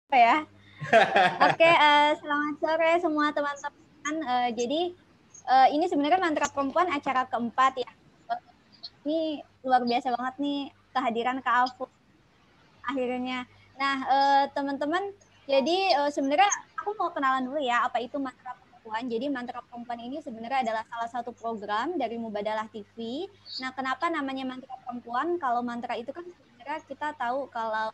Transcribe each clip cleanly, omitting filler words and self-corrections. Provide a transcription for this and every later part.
Ya. Oke, selamat sore semua teman-teman. Jadi ini sebenarnya Mantra Perempuan acara keempat ya. Ini luar biasa banget nih kehadiran Kak Alfu akhirnya. Nah, teman-teman, jadi sebenarnya aku mau kenalan dulu ya apa itu Mantra Perempuan. Jadi Mantra Perempuan ini sebenarnya adalah salah satu program dari Mubadalah TV. Nah, kenapa namanya Mantra Perempuan? Kalau mantra itu kan sebenarnya kita tahu kalau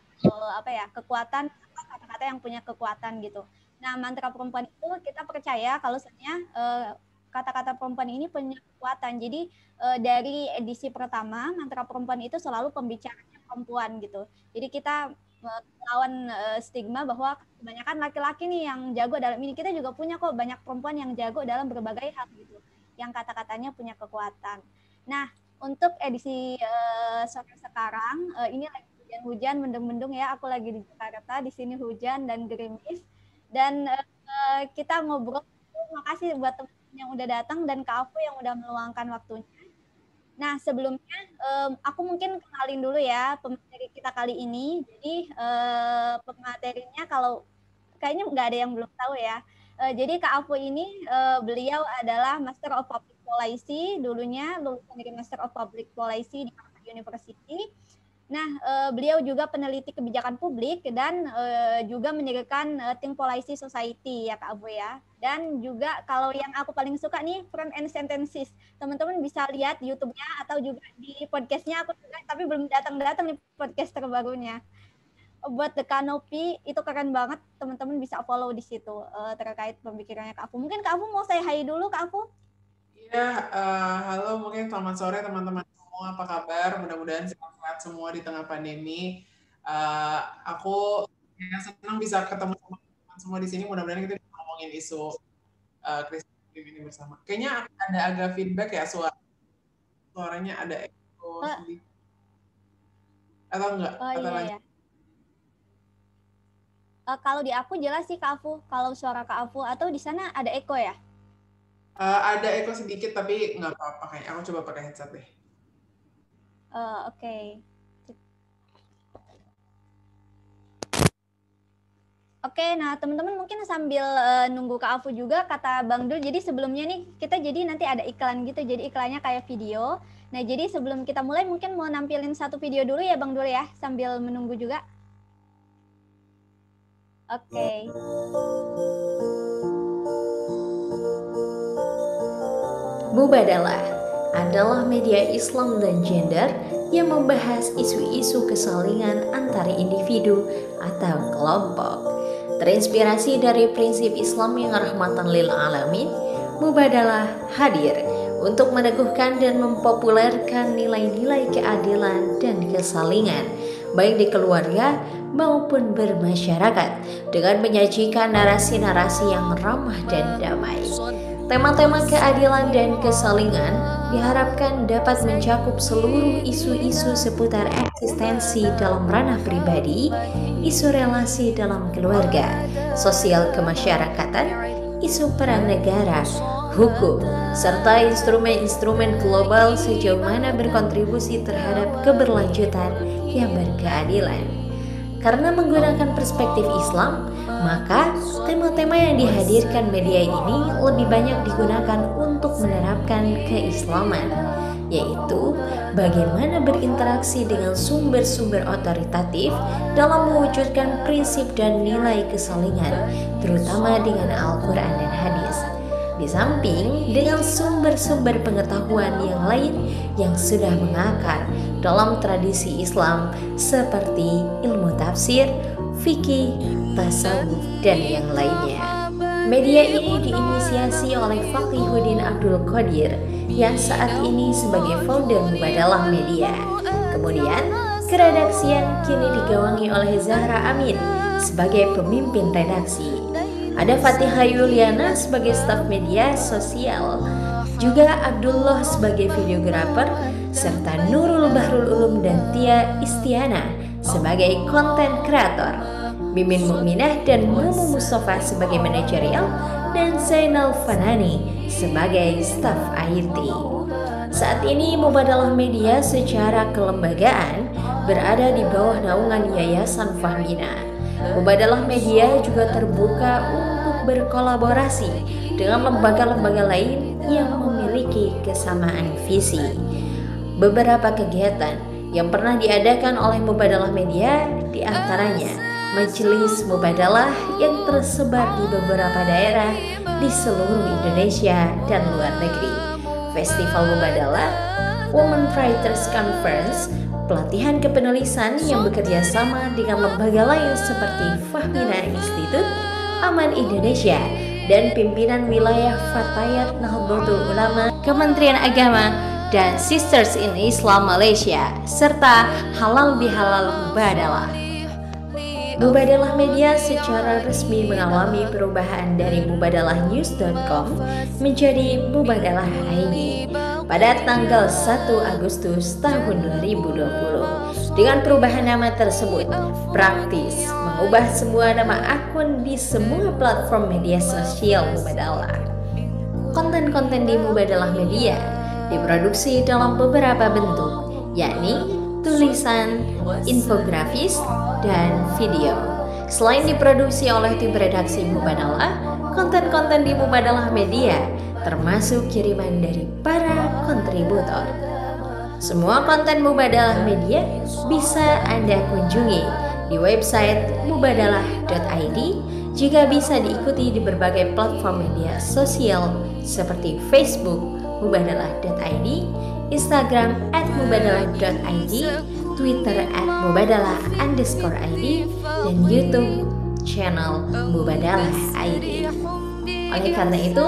kekuatan kata-kata yang punya kekuatan gitu. Nah, mantra perempuan itu kita percaya kalau sebenarnya kata-kata perempuan ini punya kekuatan. Jadi dari edisi pertama mantra perempuan itu selalu pembicaranya perempuan gitu. Jadi kita melawan stigma bahwa kebanyakan laki-laki nih yang jago dalam ini. Kita juga punya kok banyak perempuan yang jago dalam berbagai hal gitu. Yang kata-katanya punya kekuatan. Nah, untuk edisi sore sekarang ini lagi hujan-hujan, mendung-mendung ya. Aku lagi di Jakarta, di sini hujan dan gerimis. Dan kita ngobrol. Makasih buat teman-teman yang udah datang dan Kak Afu yang udah meluangkan waktunya. Nah, sebelumnya aku mungkin kenalin dulu ya pemateri kita kali ini. Jadi pematerinya kalau kayaknya nggak ada yang belum tahu ya. Jadi Kak Afu ini beliau adalah Master of Public Policy, dulunya lulusan dari Master of Public Policy di Harvard University. Nah, beliau juga peneliti kebijakan publik dan juga mendirikan Think Policy Society ya Kak Abu ya. Dan juga kalau yang aku paling suka nih Front End Sentences. Teman-teman bisa lihat di YouTube-nya atau juga di podcast-nya aku juga, tapi belum datang-datang nih podcast terbarunya. Buat The Canopy itu keren banget, teman-teman bisa follow di situ terkait pemikirannya Kak Afu. Mungkin Kak Afu mau say hi dulu Kak Afu? Iya, halo mungkin selamat sore teman-teman semua, apa kabar? Mudah-mudahan sehat-sehat semua di tengah pandemi. Aku ya senang bisa ketemu sama teman-teman semua di sini. Mudah-mudahan kita bisa ngomongin isu krisis iklim ini bersama. Kayaknya ada agak feedback ya suaranya ada echo sedikit. Atau enggak? Oh Atau iya lanjut? ya. Kalau di aku jelas sih Kak Afu. Kalau suara Kak Afu atau di sana ada echo ya? Ada echo sedikit tapi nggak apa-apa kayaknya. Aku coba pakai headset deh. Oke. Oke, nah teman-teman mungkin sambil nunggu Kak Afu juga kata Bang Dul. Jadi sebelumnya nih kita jadi nanti ada iklan gitu. Jadi iklannya kayak video. Nah jadi sebelum kita mulai mungkin mau nampilin satu video dulu ya Bang Dul ya sambil menunggu juga. Oke. Mubadalah adalah media Islam dan gender yang membahas isu-isu kesalingan antara individu atau kelompok. Terinspirasi dari prinsip Islam yang rahmatan lil alamin, Mubadalah hadir untuk meneguhkan dan mempopulerkan nilai-nilai keadilan dan kesalingan, baik di keluarga maupun bermasyarakat, dengan menyajikan narasi-narasi yang ramah dan damai. Tema-tema keadilan dan kesalingan diharapkan dapat mencakup seluruh isu-isu seputar eksistensi dalam ranah pribadi, isu relasi dalam keluarga, sosial kemasyarakatan, isu peran negara, hukum, serta instrumen-instrumen global sejauh mana berkontribusi terhadap keberlanjutan yang berkeadilan. Karena menggunakan perspektif Islam, maka tema-tema yang dihadirkan media ini lebih banyak digunakan untuk menerapkan keislaman, yaitu bagaimana berinteraksi dengan sumber-sumber otoritatif dalam mewujudkan prinsip dan nilai kesalingan, terutama dengan Al-Quran dan hadis. Di samping dengan sumber-sumber pengetahuan yang lain yang sudah mengakar dalam tradisi Islam seperti ilmu tafsir, fikih, tasawuf, dan yang lainnya. Media ini diinisiasi oleh Faqihuddin Abdul Qadir yang saat ini sebagai founder Mubadalah Media. Kemudian, keredaksian kini digawangi oleh Zahra Amin sebagai pemimpin redaksi. Ada Fatihah Yuliana sebagai staf media sosial, juga Abdullah sebagai videografer, serta Nurul Bahrul Ulum dan Tia Istiana sebagai konten kreator, Mimin Mukminah dan Mumu Mustafa sebagai manajerial, dan Zainal Fanani sebagai staf IT. Saat ini Mubadalah Media secara kelembagaan berada di bawah naungan Yayasan Fahmina. Mubadalah Media juga terbuka untuk berkolaborasi dengan lembaga-lembaga lain yang memiliki kesamaan visi. Beberapa kegiatan yang pernah diadakan oleh Mubadalah Media diantaranya Majelis Mubadalah yang tersebar di beberapa daerah di seluruh Indonesia dan luar negeri, Festival Mubadalah, Women Writers Conference, pelatihan kepenulisan yang bekerja sama dengan lembaga lain seperti Fahmina Institute, Aman Indonesia, dan pimpinan wilayah Fatayat Nahdlatul Ulama, Kementerian Agama, dan Sisters in Islam Malaysia, serta Halal Bihalal Mubadalah. Mubadalah Media secara resmi mengalami perubahan dari mubadalahnews.com menjadi Mubadalah ID pada tanggal 1 Agustus tahun 2020. Dengan perubahan nama tersebut, praktis mengubah semua nama akun di semua platform media sosial Mubadalah. Konten-konten di Mubadalah Media diproduksi dalam beberapa bentuk, yakni tulisan, infografis, dan video. Selain diproduksi oleh tim redaksi Mubadalah, konten-konten di Mubadalah Media termasuk kiriman dari para kontributor. Semua konten Mubadalah Media bisa Anda kunjungi di website mubadalah.id, juga bisa diikuti di berbagai platform media sosial seperti Facebook mubadalah.id, Instagram @mubadalah.id, Twitter @mubadalah_id, dan YouTube channel Mubadalah ID. Oleh karena itu,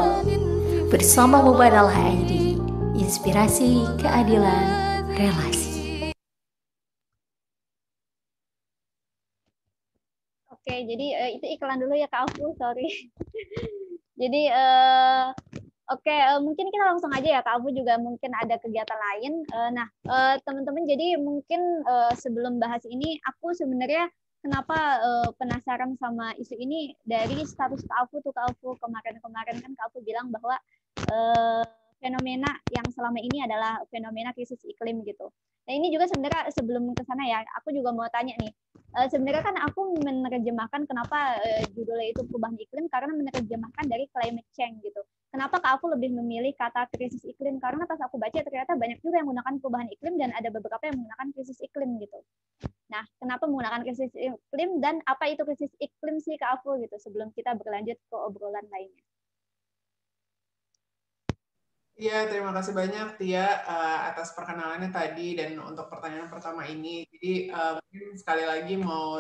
bersama Mubadalah ID, inspirasi keadilan relasi. Oke, jadi itu iklan dulu ya Kak Afu, sorry. Jadi mungkin kita langsung aja ya, Kak Afu juga mungkin ada kegiatan lain. Teman-teman, jadi mungkin sebelum bahas ini, aku sebenarnya kenapa penasaran sama isu ini dari status Kak Afu tuh. Kak Afu kemarin kan Kak Afu bilang bahwa fenomena yang selama ini adalah fenomena krisis iklim gitu. Nah ini juga sebenarnya sebelum ke sana ya, aku juga mau tanya nih. Sebenarnya kan aku menerjemahkan kenapa judulnya itu perubahan iklim, karena menerjemahkan dari climate change gitu. Kenapa Kak aku lebih memilih kata krisis iklim? Karena pas aku baca ternyata banyak juga yang menggunakan perubahan iklim dan ada beberapa yang menggunakan krisis iklim gitu. Nah, kenapa menggunakan krisis iklim dan apa itu krisis iklim sih Kak Afu gitu, sebelum kita berlanjut ke obrolan lainnya. Iya, terima kasih banyak Tia atas perkenalannya tadi dan untuk pertanyaan pertama ini. Jadi mungkin sekali lagi mau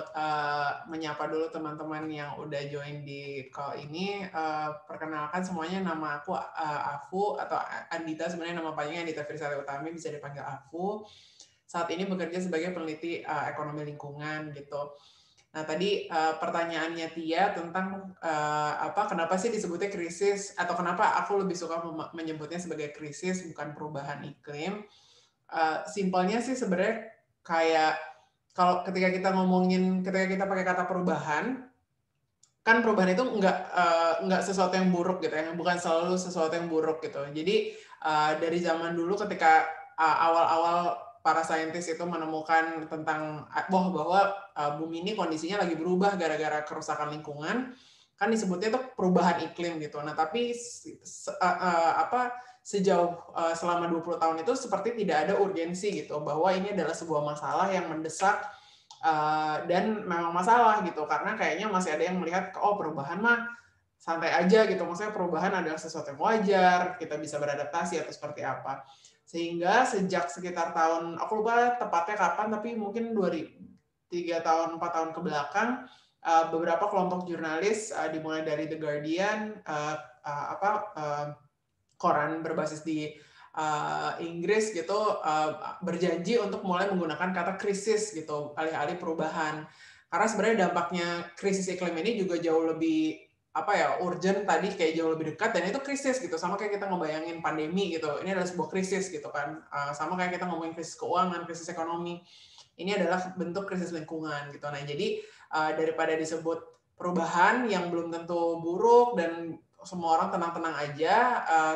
menyapa dulu teman-teman yang udah join di call ini. Perkenalkan semuanya, nama aku Afu atau Andita, sebenarnya nama panjangnya Andita Firsali Utami, bisa dipanggil Afu. Saat ini bekerja sebagai peneliti ekonomi lingkungan gitu. Nah tadi pertanyaannya Tia tentang kenapa sih disebutnya krisis, atau kenapa aku lebih suka menyebutnya sebagai krisis bukan perubahan iklim. Simpelnya sih sebenarnya kayak kalau ketika kita pakai kata perubahan, kan perubahan itu nggak sesuatu yang buruk gitu ya, bukan selalu sesuatu yang buruk gitu. Jadi dari zaman dulu ketika awal-awal para saintis itu menemukan tentang bahwa bumi ini kondisinya lagi berubah gara-gara kerusakan lingkungan, kan disebutnya itu perubahan iklim gitu. Nah, tapi sejauh selama 20 tahun itu seperti tidak ada urgensi gitu bahwa ini adalah sebuah masalah yang mendesak dan memang masalah gitu, karena kayaknya masih ada yang melihat perubahan mah santai aja gitu, maksudnya perubahan adalah sesuatu yang wajar, kita bisa beradaptasi atau seperti apa. Sehingga sejak sekitar tahun, aku lupa tepatnya kapan, tapi mungkin 3 tahun, 4 tahun ke belakang, beberapa kelompok jurnalis, dimulai dari The Guardian, koran berbasis di Inggris gitu, berjanji untuk mulai menggunakan kata krisis gitu, alih-alih perubahan. Karena sebenarnya dampaknya krisis iklim ini juga jauh lebih urgent tadi, kayak jauh lebih dekat, dan itu krisis gitu, sama kayak kita ngebayangin pandemi gitu, ini adalah sebuah krisis gitu kan, sama kayak kita ngomongin krisis keuangan, krisis ekonomi, ini adalah bentuk krisis lingkungan gitu. Nah jadi daripada disebut perubahan yang belum tentu buruk dan semua orang tenang-tenang aja,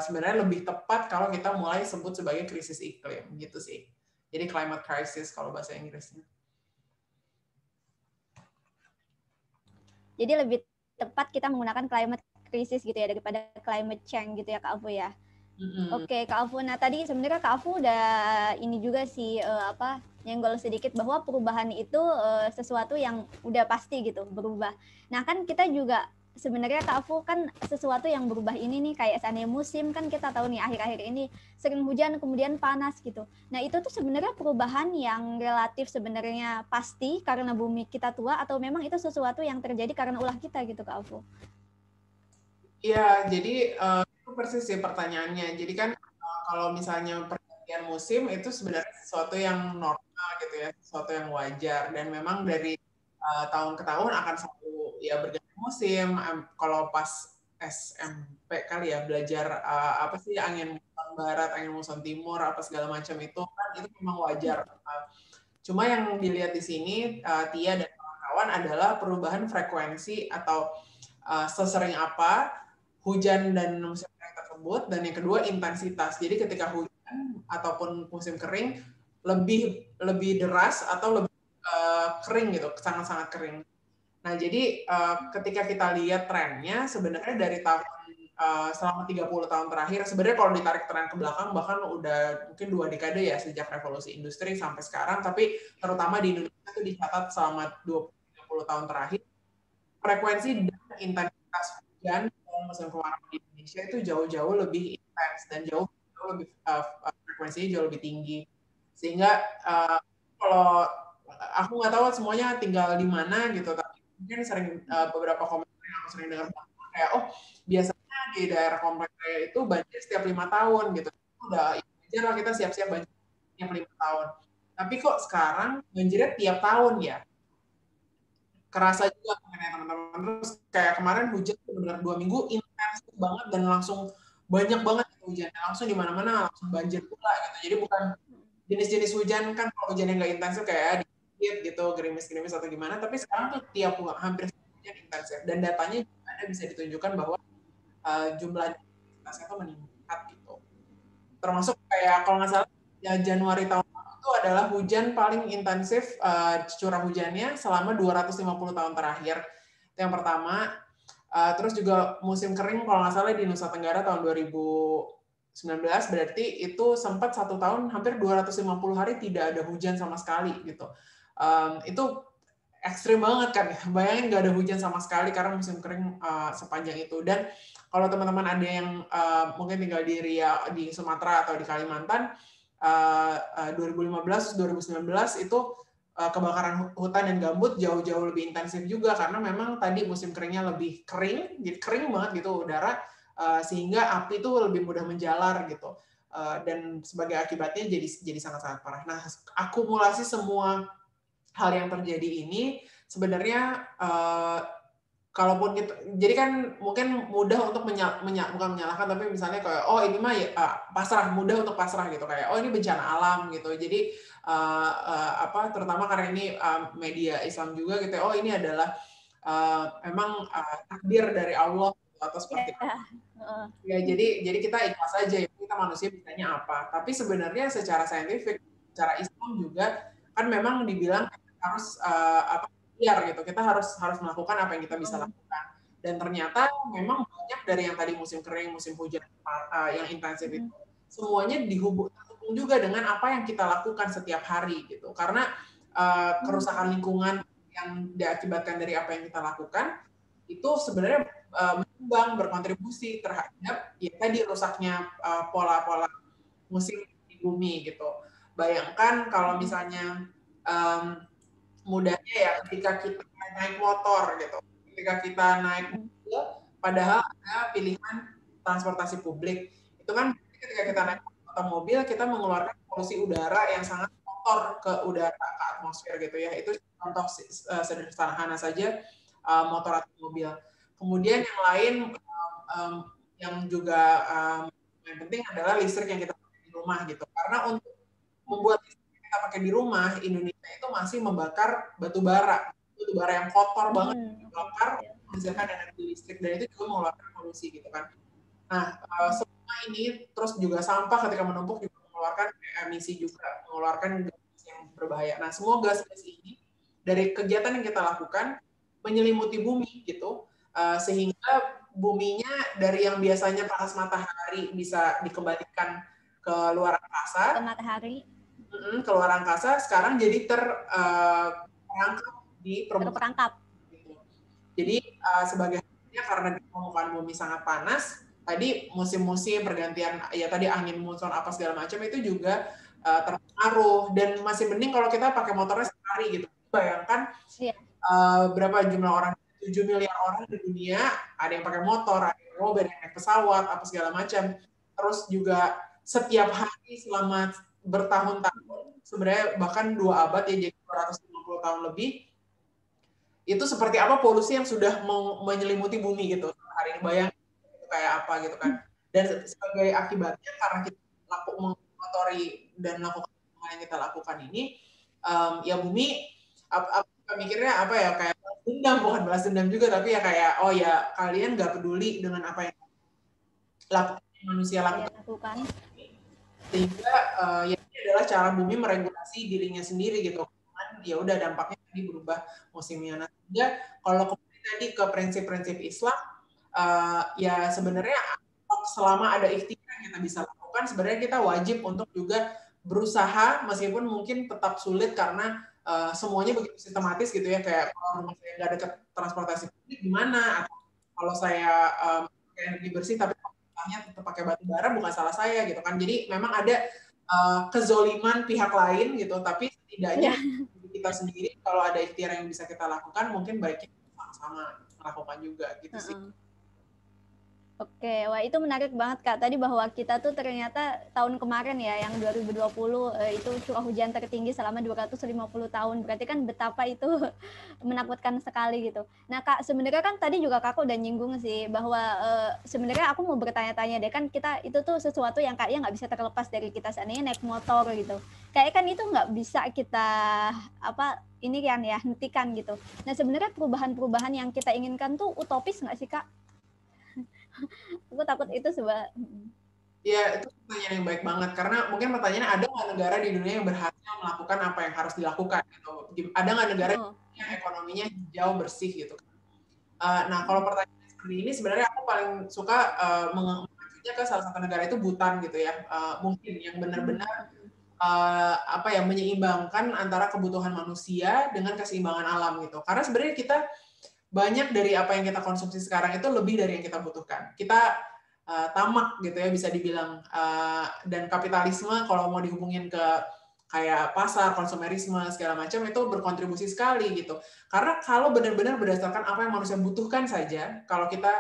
sebenarnya lebih tepat kalau kita mulai sebut sebagai krisis iklim gitu sih. Jadi climate crisis kalau bahasa Inggrisnya. Jadi lebih tepat kita menggunakan climate crisis gitu ya daripada climate change gitu ya Kak Afu ya. Oke, Kak Afu. Nah, tadi sebenarnya Kak Afu udah ini juga sih nyenggol sedikit bahwa perubahan itu sesuatu yang udah pasti gitu, berubah. Nah, kan kita juga sebenarnya Kak Afu kan sesuatu yang berubah ini nih kayak seandainya musim kan kita tahu nih akhir-akhir ini sering hujan kemudian panas gitu. Nah, itu tuh sebenarnya perubahan yang relatif sebenarnya pasti karena bumi kita tua atau memang itu sesuatu yang terjadi karena ulah kita gitu Kak Afu? Iya, jadi itu persis sih pertanyaannya. Jadi kan kalau misalnya pergantian musim itu sebenarnya sesuatu yang normal gitu ya, sesuatu yang wajar dan memang dari tahun ke tahun akan selalu ya berganti musim. Kalau pas SMP kali ya belajar apa sih angin muson barat, angin muson timur, apa segala macam itu kan itu memang wajar. Cuma yang dilihat di sini Tia dan kawan-kawan adalah perubahan frekuensi atau sesering apa hujan dan musim kering tersebut, dan yang kedua intensitas. Jadi ketika hujan ataupun musim kering lebih deras atau lebih kering gitu, sangat-sangat kering. Nah, jadi ketika kita lihat trennya sebenarnya dari tahun selama 30 tahun terakhir, sebenarnya kalau ditarik tren ke belakang bahkan udah mungkin 2 dekade ya sejak revolusi industri sampai sekarang, tapi terutama di Indonesia itu dicatat selama 20-30 tahun terakhir, frekuensi dan intensitas hujan musim kemarau di Indonesia itu jauh-jauh lebih intens dan jauh lebih frekuensinya jauh lebih tinggi. Sehingga kalau aku nggak tahu semuanya tinggal di mana gitu, tapi mungkin sering beberapa komentar yang aku sering dengar kayak biasanya di daerah komplek saya itu banjir setiap 5 tahun gitu. Udah wajar lah kita siap-siap banjir setiap 5 tahun. Tapi kok sekarang banjirnya tiap tahun ya? Kerasa juga mengenai teman-teman. Terus kayak kemarin hujan benar 2 minggu intens banget dan langsung banyak banget hujan, langsung di mana-mana langsung banjir pula gitu. Jadi bukan jenis-jenis hujan kan, kalau hujan yang nggak intens tuh kayak dikit gitu, gerimis-gerimis atau gimana, tapi sekarang tuh tiap hampir hujan intens ya. Dan datanya juga ada bisa ditunjukkan bahwa jumlah intensitasnya tuh meningkat gitu. Termasuk kayak kalau nggak salah ya Januari tahun itu adalah hujan paling intensif curah hujannya selama 250 tahun terakhir. Itu yang pertama. Terus juga musim kering kalau nggak salah di Nusa Tenggara tahun 2019 berarti itu sempat 1 tahun hampir 250 hari tidak ada hujan sama sekali gitu. Itu ekstrim banget kan ya. Bayangin nggak ada hujan sama sekali karena musim kering sepanjang itu. Dan kalau teman-teman ada yang mungkin tinggal di Riau, di Sumatera atau di Kalimantan, 2015-2019 itu kebakaran hutan dan gambut jauh-jauh lebih intensif juga karena memang tadi musim keringnya lebih kering, jadi kering banget gitu udara, sehingga api itu lebih mudah menjalar gitu. Dan sebagai akibatnya jadi sangat-sangat parah. Nah, akumulasi semua hal yang terjadi ini sebenarnya kalaupun kita, jadi kan mungkin mudah untuk bukan menyalahkan, tapi misalnya kayak ini mah ya pasrah, mudah untuk pasrah gitu, kayak ini bencana alam gitu. Jadi terutama karena ini media Islam juga gitu, ini adalah memang takdir dari Allah atau seperti itu. Ya, jadi kita ikhlas aja ya, kita manusia bisanya apa. Tapi sebenarnya secara saintifik, secara Islam juga kan memang dibilang harus biar gitu, kita harus melakukan apa yang kita bisa lakukan. Dan ternyata memang banyak dari yang tadi musim kering, musim hujan yang intensif itu semuanya dihubung juga dengan apa yang kita lakukan setiap hari gitu. Karena kerusakan lingkungan yang diakibatkan dari apa yang kita lakukan itu sebenarnya menyumbang, berkontribusi terhadap ya tadi rusaknya pola-pola musim di bumi gitu. Bayangkan kalau misalnya mudahnya ya ketika kita naik motor gitu, ketika kita naik mobil, padahal ada pilihan transportasi publik, itu kan ketika kita naik mobil kita mengeluarkan polusi udara yang sangat kotor ke udara, ke atmosfer gitu ya. Itu contoh sederhana saja motor atau mobil. Kemudian yang lain yang juga yang penting adalah listrik yang kita pakai di rumah gitu, karena untuk membuat kita pakai di rumah, Indonesia itu masih membakar batu bara yang kotor banget, dibakar menghasilkan energi listrik, dan itu juga mengeluarkan polusi gitu kan. Nah, semua ini terus juga sampah ketika menumpuk juga mengeluarkan emisi, juga mengeluarkan gas yang berbahaya. Nah, semua gas ini dari kegiatan yang kita lakukan menyelimuti bumi gitu, sehingga buminya dari yang biasanya panas matahari bisa dikembalikan ke luar angkasa, ke matahari, ke luar angkasa, sekarang jadi terperangkap di permukaan. Gitu. Jadi sebagai karena di permukaan bumi sangat panas, tadi musim-musim pergantian, ya tadi angin muson apa segala macam itu juga terpengaruh. Dan masih mending kalau kita pakai motornya sehari gitu. Bayangkan berapa jumlah orang, 7 miliar orang di dunia, ada yang pakai motor, ada yang mobil, ada yang naik pesawat, apa segala macam. Terus juga setiap hari selama bertahun-tahun, sebenarnya bahkan 2 abad ya, jadi 250 tahun lebih, itu seperti apa polusi yang sudah menyelimuti bumi gitu hari ini, bayangin itu kayak apa gitu kan. Dan sebagai akibatnya karena kita mengotori dan melakukan yang kita lakukan ini, ya bumi mikirnya apa ya, kayak dendam, bukan balas dendam juga, tapi ya kayak oh ya kalian nggak peduli dengan apa yang manusia lakukan. Sehingga ya ini adalah cara bumi meregulasi dirinya sendiri gitu. Ya udah dampaknya tadi berubah musimnya. Nah, sehingga kalau kembali tadi ke prinsip-prinsip Islam, ya sebenarnya selama ada ikhtiar yang kita bisa lakukan, sebenarnya kita wajib untuk juga berusaha, meskipun mungkin tetap sulit karena semuanya begitu sistematis gitu ya, kayak kalau rumah saya nggak ada transportasi publik gimana, atau kalau saya pakai energi bersih tapi tetap pakai batu bara, bukan salah saya gitu kan. Jadi memang ada kezoliman pihak lain gitu, tapi setidaknya kita sendiri kalau ada ikhtiar yang bisa kita lakukan, mungkin baiknya sama-sama melakukan juga gitu sih. Oke, wah itu menarik banget Kak. Tadi bahwa kita tuh ternyata tahun kemarin ya, yang 2020 itu curah hujan tertinggi selama 250 tahun. Berarti kan betapa itu menakutkan sekali gitu. Nah Kak, sebenarnya kan tadi juga Kakak udah nyinggung sih, bahwa sebenarnya aku mau bertanya-tanya deh, kan kita itu tuh sesuatu yang kayaknya nggak bisa terlepas dari kita, seandainya naik motor gitu. Kayak kan itu nggak bisa kita ini kan ya, hentikan gitu. Nah sebenarnya perubahan-perubahan yang kita inginkan tuh utopis nggak sih Kak? Aku takut itu Ya, itu pertanyaan yang baik banget. Karena mungkin pertanyaannya, ada nggak negara di dunia yang berhasil melakukan apa yang harus dilakukan? Gitu. Ada nggak negara yang ekonominya hijau, bersih gitu? Nah, kalau pertanyaan seperti ini, sebenarnya aku paling suka mengajunya ke salah satu negara itu Bhutan gitu ya. Mungkin yang benar-benar menyeimbangkan antara kebutuhan manusia dengan keseimbangan alam gitu. Karena sebenarnya kita banyak dari apa yang kita konsumsi sekarang itu lebih dari yang kita butuhkan. Kita tamak gitu ya, bisa dibilang, dan kapitalisme kalau mau dihubungin ke kayak pasar, konsumerisme segala macam, itu berkontribusi sekali gitu. Karena kalau benar-benar berdasarkan apa yang manusia butuhkan saja, kalau kita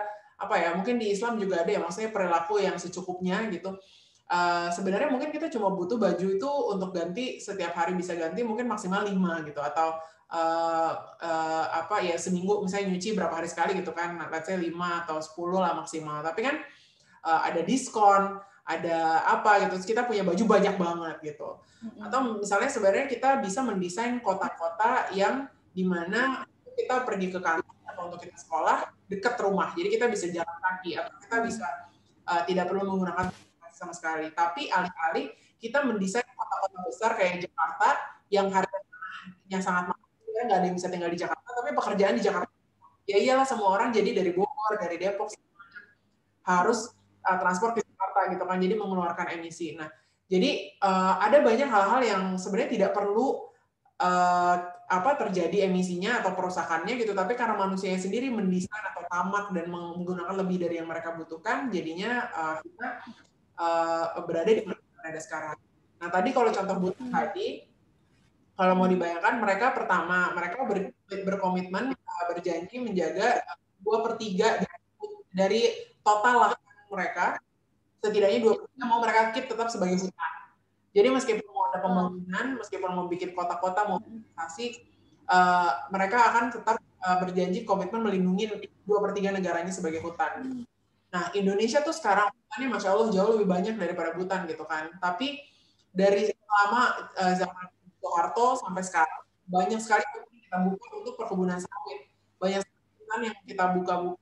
mungkin di Islam juga ada ya, maksudnya perilaku yang secukupnya gitu. Sebenarnya mungkin kita cuma butuh baju itu untuk ganti setiap hari, bisa ganti mungkin maksimal 5 gitu, atau seminggu misalnya nyuci berapa hari sekali gitu kan, let's say 5 atau 10 lah maksimal. Tapi kan ada diskon, ada apa gitu, kita punya baju banyak banget gitu. Atau misalnya sebenarnya kita bisa mendesain kota-kota yang dimana kita pergi ke kantor atau untuk kita sekolah dekat rumah, jadi kita bisa jalan kaki, atau kita bisa tidak perlu menggunakan sama sekali. Tapi alih-alih kita mendesain kota-kota besar kayak Jakarta yang harganya sangat mahal, nggak ada yang bisa tinggal di Jakarta, tapi pekerjaan di Jakarta ya iyalah, semua orang jadi dari Bogor, dari Depok harus transport ke Jakarta gitu kan, jadi mengeluarkan emisi. Nah, jadi ada banyak hal-hal yang sebenarnya tidak perlu terjadi emisinya atau perusakannya gitu, tapi karena manusia sendiri mendesain atau tamak dan menggunakan lebih dari yang mereka butuhkan, jadinya kita berada di mana ada sekarang. Nah, tadi kalau contoh Bhutan tadi, kalau mau dibayangkan, mereka berkomitmen berjanji menjaga 2/3 dari total lahan mereka, setidaknya 2/3 mau mereka keep tetap sebagai hutan. Jadi meskipun mau ada pembangunan, meskipun mau bikin kota-kota, mau investasi, mereka akan tetap berjanji komitmen melindungi 2/3 negaranya sebagai hutan. Nah, Indonesia tuh sekarang hutannya Masya Allah jauh lebih banyak daripada hutan gitu kan. Tapi dari selama zaman Soeharto sampai sekarang, banyak sekali kita buka untuk perkebunan sawit. Banyak sekali yang kita buka untuk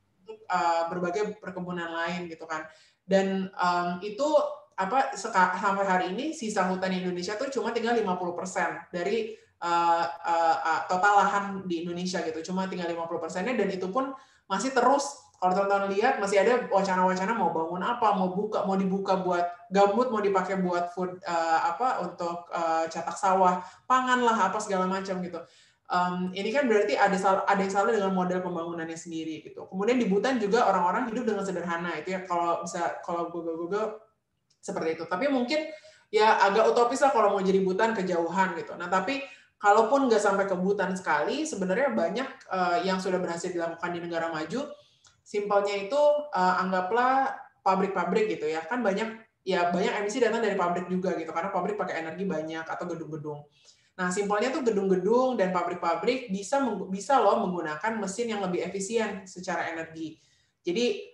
berbagai perkebunan lain gitu kan. Dan itu sampai hari ini sisa hutan Indonesia tuh cuma tinggal 50% dari total lahan di Indonesia gitu. Cuma tinggal 50%-nya, dan itu pun masih terus, kalau teman-teman lihat masih ada wacana-wacana mau bangun apa, mau dibuka buat gambut, mau dipakai buat food untuk cetak sawah, pangan lah, apa segala macam gitu. Ini kan berarti ada yang salah dengan model pembangunannya sendiri gitu. Kemudian di Butan juga orang-orang hidup dengan sederhana, itu ya kalau Google seperti itu. Tapi mungkin ya agak utopis lah kalau mau jadi Butan kejauhan gitu. Nah tapi kalaupun nggak sampai ke Butan sekali, sebenarnya banyak yang sudah berhasil dilakukan di negara maju. Simpelnya itu anggaplah pabrik-pabrik gitu ya, kan banyak emisi datang dari pabrik juga gitu, karena pabrik pakai energi banyak, atau gedung-gedung. Nah simpelnya tuh gedung-gedung dan pabrik-pabrik bisa loh menggunakan mesin yang lebih efisien secara energi. Jadi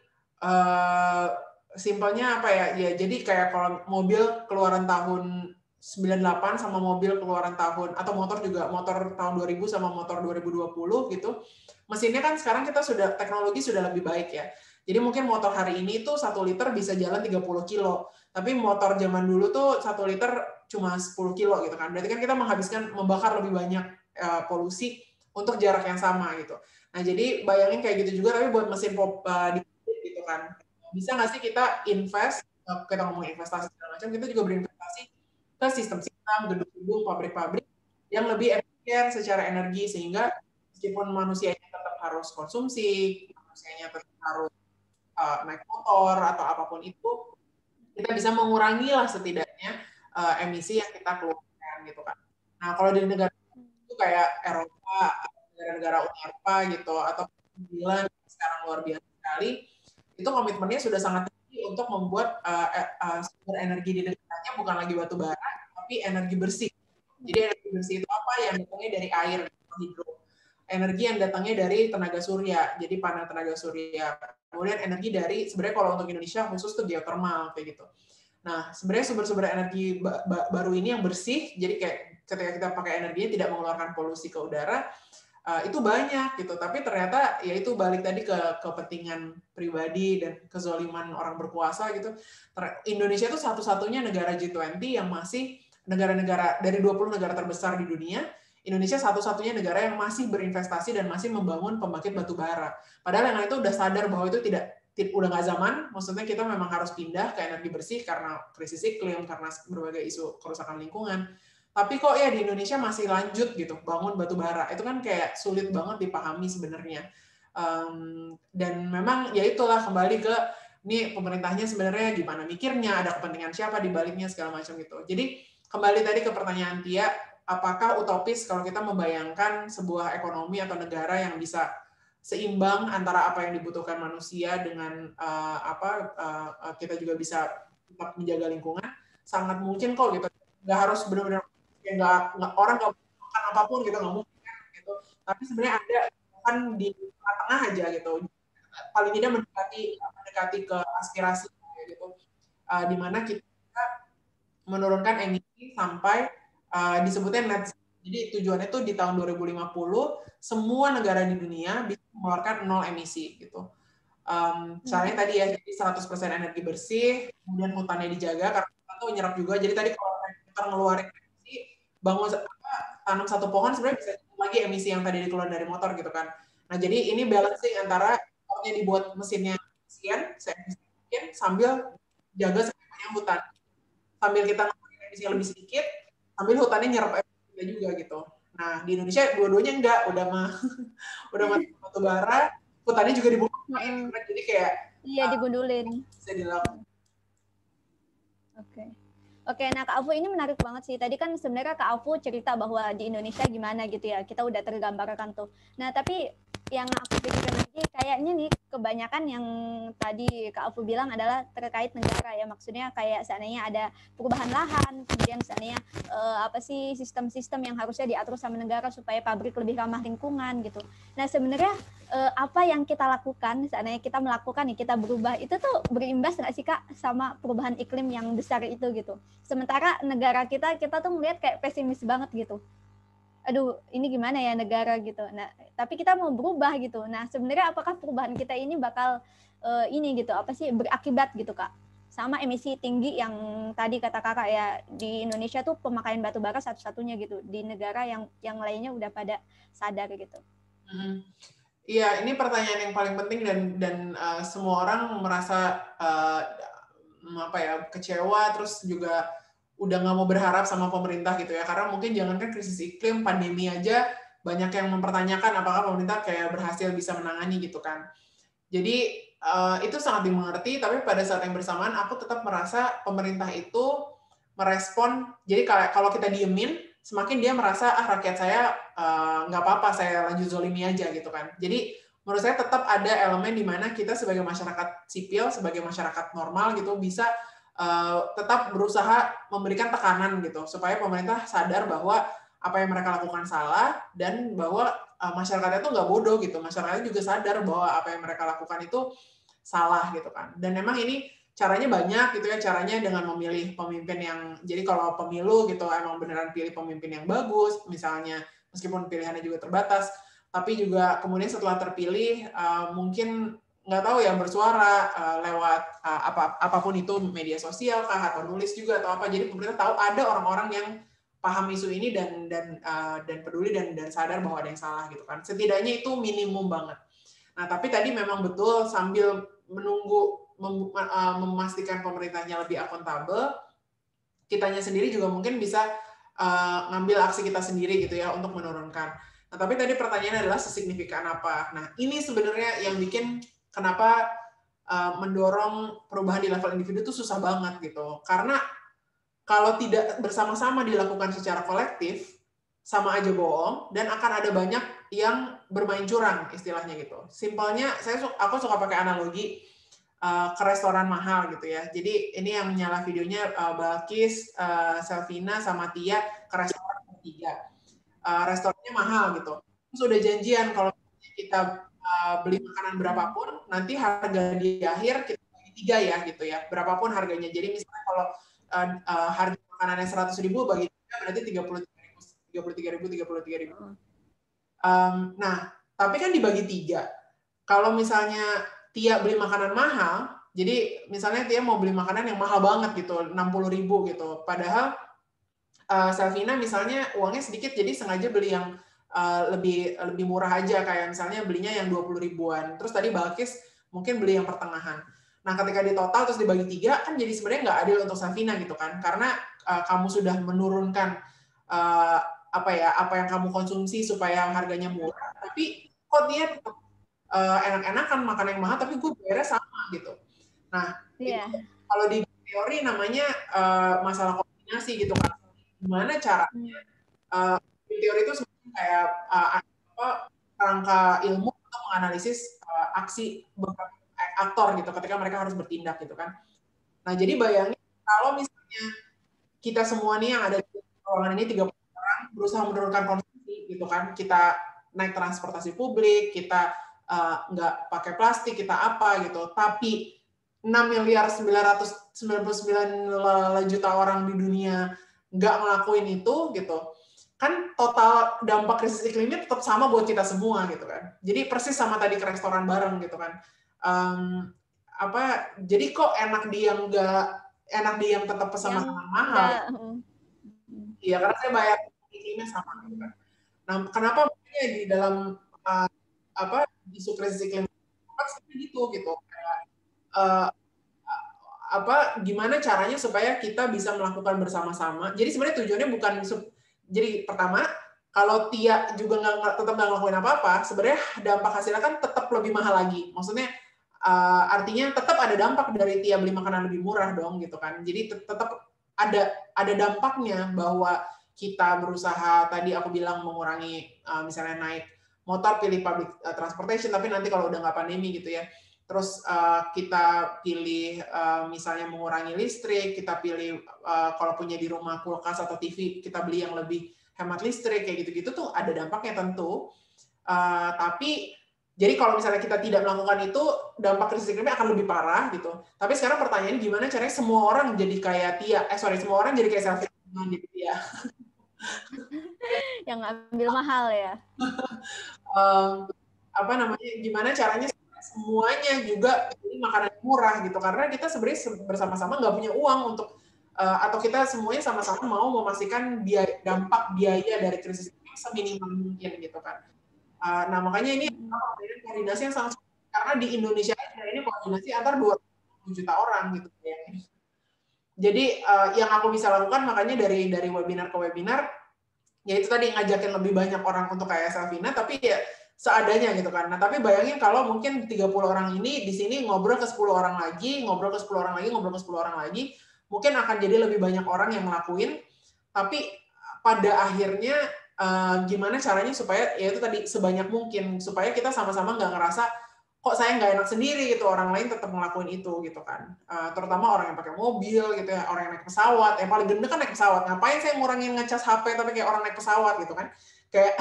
simpelnya apa ya? Ya jadi kayak kalau mobil keluaran tahun 98 sama mobil keluaran tahun, atau motor tahun 2000 sama motor 2020 gitu. Mesinnya kan sekarang teknologi sudah lebih baik ya. Jadi mungkin motor hari ini tuh 1 liter bisa jalan 30 kilo. Tapi motor zaman dulu tuh 1 liter cuma 10 kilo gitu kan. Berarti kan kita membakar lebih banyak polusi untuk jarak yang sama gitu. Nah jadi bayangin kayak gitu juga, tapi buat mesin gitu kan. Bisa nggak sih kita ngomong investasi segala macam, kita juga berinvestasi ke sistem-sistem, gedung-gedung, pabrik-pabrik yang lebih efisien secara energi, sehingga meskipun manusianya tetap harus konsumsi, manusianya tetap harus naik motor atau apapun itu, kita bisa mengurangi lah setidaknya emisi yang kita keluarkan gitu kan. Nah kalau di negara itu kayak Eropa, negara-negara Uni Eropa gitu, atau Milan sekarang luar biasa sekali, itu komitmennya sudah sangat tinggi untuk membuat sumber energi di negaranya bukan lagi batu bara, tapi energi bersih. Jadi energi bersih itu apa? Yang datangnya dari air, hidro. Energi yang datangnya dari tenaga surya, jadi panel tenaga surya. Kemudian energi dari, sebenarnya kalau untuk Indonesia khusus tuh geothermal kayak gitu. Nah, sebenarnya sumber-sumber energi baru ini yang bersih, jadi kayak ketika kita pakai energinya tidak mengeluarkan polusi ke udara, itu banyak gitu. Tapi ternyata ya itu balik tadi ke kepentingan pribadi dan kezaliman orang berkuasa gitu. Indonesia itu satu-satunya negara G20 yang masih negara-negara dari 20 negara terbesar di dunia, Indonesia satu-satunya negara yang masih berinvestasi dan masih membangun pembangkit batu bara. Padahal yang lain itu udah sadar bahwa itu udah nggak zaman, maksudnya kita memang harus pindah ke energi bersih karena krisis iklim, karena berbagai isu kerusakan lingkungan. Tapi kok ya di Indonesia masih lanjut gitu bangun batu bara, itu kan kayak sulit banget dipahami sebenarnya. Dan memang ya itulah kembali ke ini pemerintahnya sebenarnya gimana mikirnya, ada kepentingan siapa di baliknya segala macam gitu. Jadi kembali tadi ke pertanyaan Tia, apakah utopis kalau kita membayangkan sebuah ekonomi atau negara yang bisa seimbang antara apa yang dibutuhkan manusia dengan kita juga bisa tetap menjaga lingkungan? Sangat mungkin kok gitu. Nggak harus benar-benar orang nggak makan apapun gitu, nggak mungkin gitu. Tapi sebenarnya ada kan di tengah aja gitu. Paling tidak mendekati ke aspirasi gitu. Di mana kita menurunkan emisi sampai disebutnya net. Jadi tujuannya itu di tahun 2050 semua negara di dunia bisa mengeluarkan 0 emisi gitu. Caranya tadi ya, jadi 100% energi bersih, kemudian hutannya dijaga karena kita tuh nyerap juga. Jadi tadi kalau kita ngeluarin emisi, tanam satu pohon sebenarnya bisa lagi emisi yang tadi dikeluarin dari motor gitu kan. Nah jadi ini balancing antara pohonnya dibuat mesinnya efisien, sambil jaga sebanyak hutan. Sambil kita ngeluarin emisi yang lebih sedikit, sambil hutannya nyerap emisi juga gitu. Nah di Indonesia dua-duanya enggak, udah mati batu bara, hutannya juga dibuka, jadi kayak digundulin. Bisa dilakukan. Oke, nah Kak Afu ini menarik banget sih. Tadi kan sebenarnya Kak Afu cerita bahwa di Indonesia gimana gitu ya, kita udah tergambarkan tuh. Nah tapi yang aku pikirkan lagi kayaknya nih kebanyakan yang tadi Kak Afu bilang adalah terkait negara ya, maksudnya kayak seandainya ada perubahan lahan, kemudian seandainya sistem-sistem yang harusnya diatur sama negara supaya pabrik lebih ramah lingkungan gitu. Nah sebenarnya apa yang kita lakukan, seandainya kita melakukan nih, kita berubah, itu tuh berimbas nggak sih Kak sama perubahan iklim yang besar itu gitu. Sementara negara kita tuh melihat kayak pesimis banget gitu. Aduh, ini gimana ya negara gitu. Nah, tapi kita mau berubah gitu. Nah, sebenarnya apakah perubahan kita ini bakal berakibat gitu Kak sama emisi tinggi yang tadi kata kakak ya, di Indonesia tuh pemakaian batu bara satu-satunya gitu, di negara yang lainnya udah pada sadar gitu. Iya, ini pertanyaan yang paling penting dan semua orang merasa kecewa, terus juga udah nggak mau berharap sama pemerintah gitu ya, karena mungkin jangankan krisis iklim, pandemi aja banyak yang mempertanyakan apakah pemerintah kayak berhasil bisa menangani gitu kan. Jadi itu sangat dimengerti, tapi pada saat yang bersamaan aku tetap merasa pemerintah itu merespon, jadi kalau kita diemin, semakin dia merasa rakyat saya nggak apa-apa, saya lanjut zolimi aja gitu kan. Jadi menurut saya tetap ada elemen di mana kita sebagai masyarakat sipil, sebagai masyarakat normal gitu bisa tetap berusaha memberikan tekanan gitu supaya pemerintah sadar bahwa apa yang mereka lakukan salah dan bahwa masyarakatnya itu nggak bodoh gitu, masyarakatnya juga sadar bahwa apa yang mereka lakukan itu salah gitu kan. Dan memang ini caranya banyak gitu ya, caranya dengan memilih pemimpin yang, jadi kalau pemilu gitu emang beneran pilih pemimpin yang bagus, misalnya meskipun pilihannya juga terbatas, tapi juga kemudian setelah terpilih mungkin nggak tahu ya bersuara lewat apapun itu, media sosial kah atau nulis juga atau apa, jadi pemerintah tahu ada orang-orang yang paham isu ini dan peduli dan sadar bahwa ada yang salah gitu kan. Setidaknya itu minimum banget. Nah, tapi tadi memang betul sambil menunggu memastikan pemerintahnya lebih akuntabel, kitanya sendiri juga mungkin bisa ngambil aksi kita sendiri gitu ya untuk menurunkan. Nah, tapi tadi pertanyaannya adalah sesignifikan apa. Nah, ini sebenarnya yang bikin kenapa mendorong perubahan di level individu itu susah banget gitu. Karena kalau tidak bersama-sama dilakukan secara kolektif, sama aja bohong, dan akan ada banyak yang bermain curang, istilahnya gitu. Simpelnya, aku suka pakai analogi ke restoran mahal gitu ya. Jadi ini yang nyala videonya Balkis, Selvina, sama Tia ke restoran bertiga. Restorannya mahal gitu. Terus udah janjian kalau kita beli makanan berapapun, nanti harga di akhir kita bagi 3 ya gitu ya. Berapapun harganya. Jadi misalnya kalau harga makanannya 100.000 bagi 3 berarti 33.000. Nah, tapi kan dibagi 3. Kalau misalnya Tia beli makanan mahal, jadi misalnya Tia mau beli makanan yang mahal banget gitu, 60.000 gitu. Padahal Selvina misalnya uangnya sedikit, jadi sengaja beli yang lebih murah aja, kayak misalnya belinya yang 20 ribuan. Terus tadi Balkis mungkin beli yang pertengahan. Nah, ketika di total terus dibagi 3, kan jadi sebenarnya nggak adil untuk Selvina gitu kan, karena kamu sudah menurunkan apa yang kamu konsumsi supaya harganya murah, tapi kok dia tetap enak-enakan makan yang mahal, tapi gue bayarnya sama gitu. Nah, itu kalau di teori namanya masalah kombinasi gitu kan. Gimana caranya di teori itu sebenarnya kayak rangka ilmu untuk menganalisis aksi beberapa aktor gitu ketika mereka harus bertindak gitu kan. Nah, jadi bayangin kalau misalnya kita semua nih yang ada di ruangan ini 30 orang berusaha menurunkan konsumsi gitu kan, kita naik transportasi publik, kita nggak pakai plastik, kita apa gitu, tapi 6.999 juta orang di dunia nggak ngelakuin itu gitu, kan total dampak krisis iklimnya tetap sama buat kita semua gitu kan. Jadi persis sama tadi ke restoran bareng gitu kan. Jadi kok enak diam tetap pesan makanan mahal. Iya, karena saya bayar iklimnya sama gitu kan. Nah, kenapa makanya di dalam isu krisis iklim seperti gitu gimana caranya supaya kita bisa melakukan bersama-sama. Jadi sebenarnya tujuannya bukan, jadi pertama, kalau Tia juga tetap nggak ngelakuin apa-apa, sebenarnya dampak hasilnya kan tetap lebih mahal lagi. Maksudnya artinya tetap ada dampak dari Tia beli makanan lebih murah dong gitu kan. Jadi tetap ada dampaknya bahwa kita berusaha, tadi aku bilang mengurangi misalnya naik motor, pilih public transportation, tapi nanti kalau udah nggak pandemi gitu ya, terus kita pilih misalnya mengurangi listrik, kita pilih kalau punya di rumah kulkas atau TV, kita beli yang lebih hemat listrik, kayak gitu-gitu tuh ada dampaknya tentu. Tapi jadi kalau misalnya kita tidak melakukan itu, dampak krisis iklimnya akan lebih parah gitu. Tapi sekarang pertanyaannya gimana caranya semua orang jadi kayak Tia? Semua orang jadi kayak Selvina gitu ya. Yang ambil mahal ya. Gimana caranya semuanya juga beli makanan murah gitu, karena kita sebenarnya bersama-sama nggak punya uang untuk atau kita semuanya sama-sama mau memastikan dampak biaya dari krisis ini seminimal mungkin gitu kan. Nah makanya ini koordinasi yang sangat, karena di Indonesia ini koordinasi antar 20 juta orang gitu ya. Jadi yang aku bisa lakukan makanya dari webinar ke webinar, ya itu tadi ngajakin lebih banyak orang untuk kayak Selvina, tapi ya seadanya gitu kan. Nah tapi bayangin kalau mungkin 30 orang ini di sini ngobrol ke 10 orang lagi, ngobrol ke 10 orang lagi, ngobrol ke 10 orang lagi, mungkin akan jadi lebih banyak orang yang ngelakuin, tapi pada akhirnya gimana caranya supaya ya itu tadi sebanyak mungkin, supaya kita sama-sama nggak ngerasa kok saya nggak enak sendiri gitu, orang lain tetap ngelakuin itu gitu kan. Terutama orang yang pakai mobil gitu ya, orang yang naik pesawat, yang paling gede kan naik pesawat. Ngapain saya ngurangin ngecas HP tapi kayak orang naik pesawat gitu kan. Kayak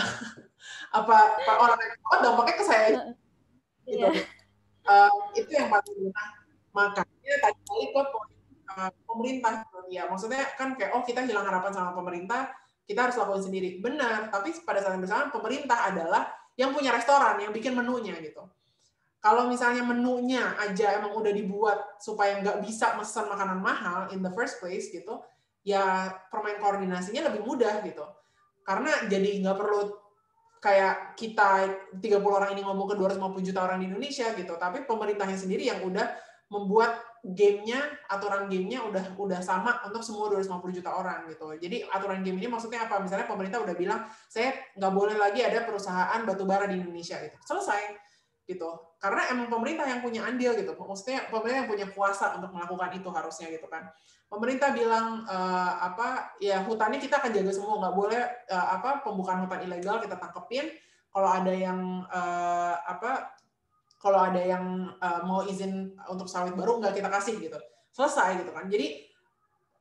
apa orang naik pesawat dampaknya ke saya gitu. Itu yang paling benar. Makanya tadi ke pemerintah ya, maksudnya kan kayak kita hilang harapan sama pemerintah, kita harus lakuin sendiri. Benar, tapi pada saat yang bersamaan pemerintah adalah yang punya restoran, yang bikin menunya gitu. Kalau misalnya menunya aja emang udah dibuat supaya nggak bisa pesan makanan mahal in the first place gitu, ya permain koordinasinya lebih mudah gitu. Karena jadi nggak perlu kayak kita 30 orang ini ngomong ke 250 juta orang di Indonesia gitu, tapi pemerintahnya sendiri yang udah membuat gamenya, aturan gamenya udah sama untuk semua 250 juta orang gitu. Jadi aturan game ini maksudnya apa? Misalnya pemerintah udah bilang, saya nggak boleh lagi ada perusahaan batubara di Indonesia gitu. Selesai gitu, karena emang pemerintah yang punya andil gitu, maksudnya pemerintah yang punya kuasa untuk melakukan itu harusnya gitu kan. Pemerintah bilang ya hutannya kita akan jaga semua, nggak boleh pembukaan hutan ilegal kita tangkepin, kalau ada yang mau izin untuk sawit baru nggak kita kasih gitu, selesai gitu kan. Jadi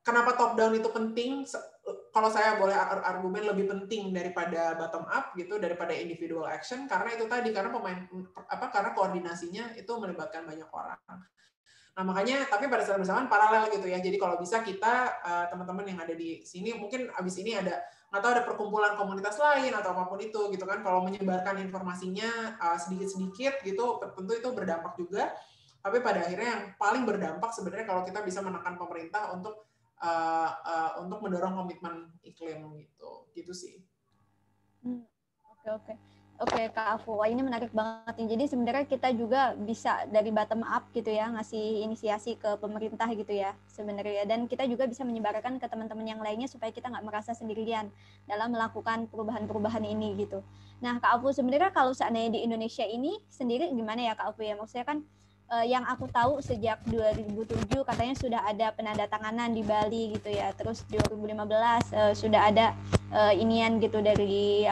kenapa top down itu penting? Kalau saya boleh argumen lebih penting daripada bottom up gitu, daripada individual action, karena itu tadi, karena karena koordinasinya itu melibatkan banyak orang. Nah makanya, tapi pada saat bersamaan paralel gitu ya. Jadi kalau bisa kita teman-teman yang ada di sini, mungkin abis ini ada nggak tahu ada perkumpulan komunitas lain atau apapun itu gitu kan. Kalau menyebarkan informasinya sedikit-sedikit gitu, tentu itu berdampak juga. Tapi pada akhirnya yang paling berdampak sebenarnya kalau kita bisa menekan pemerintah untuk mendorong komitmen iklim gitu sih. Oke Kak Afu, wah ini menarik banget nih. Jadi sebenarnya kita juga bisa dari bottom up gitu ya, ngasih inisiasi ke pemerintah gitu ya sebenarnya. Dan kita juga bisa menyebarkan ke teman-teman yang lainnya supaya kita nggak merasa sendirian dalam melakukan perubahan-perubahan ini gitu. Nah Kak Afu, sebenarnya kalau seandainya di Indonesia ini sendiri gimana ya Kak Afu ya? Maksudnya kan yang aku tahu sejak 2007 katanya sudah ada penandatanganan di Bali gitu ya. Terus 2015 sudah ada inian gitu dari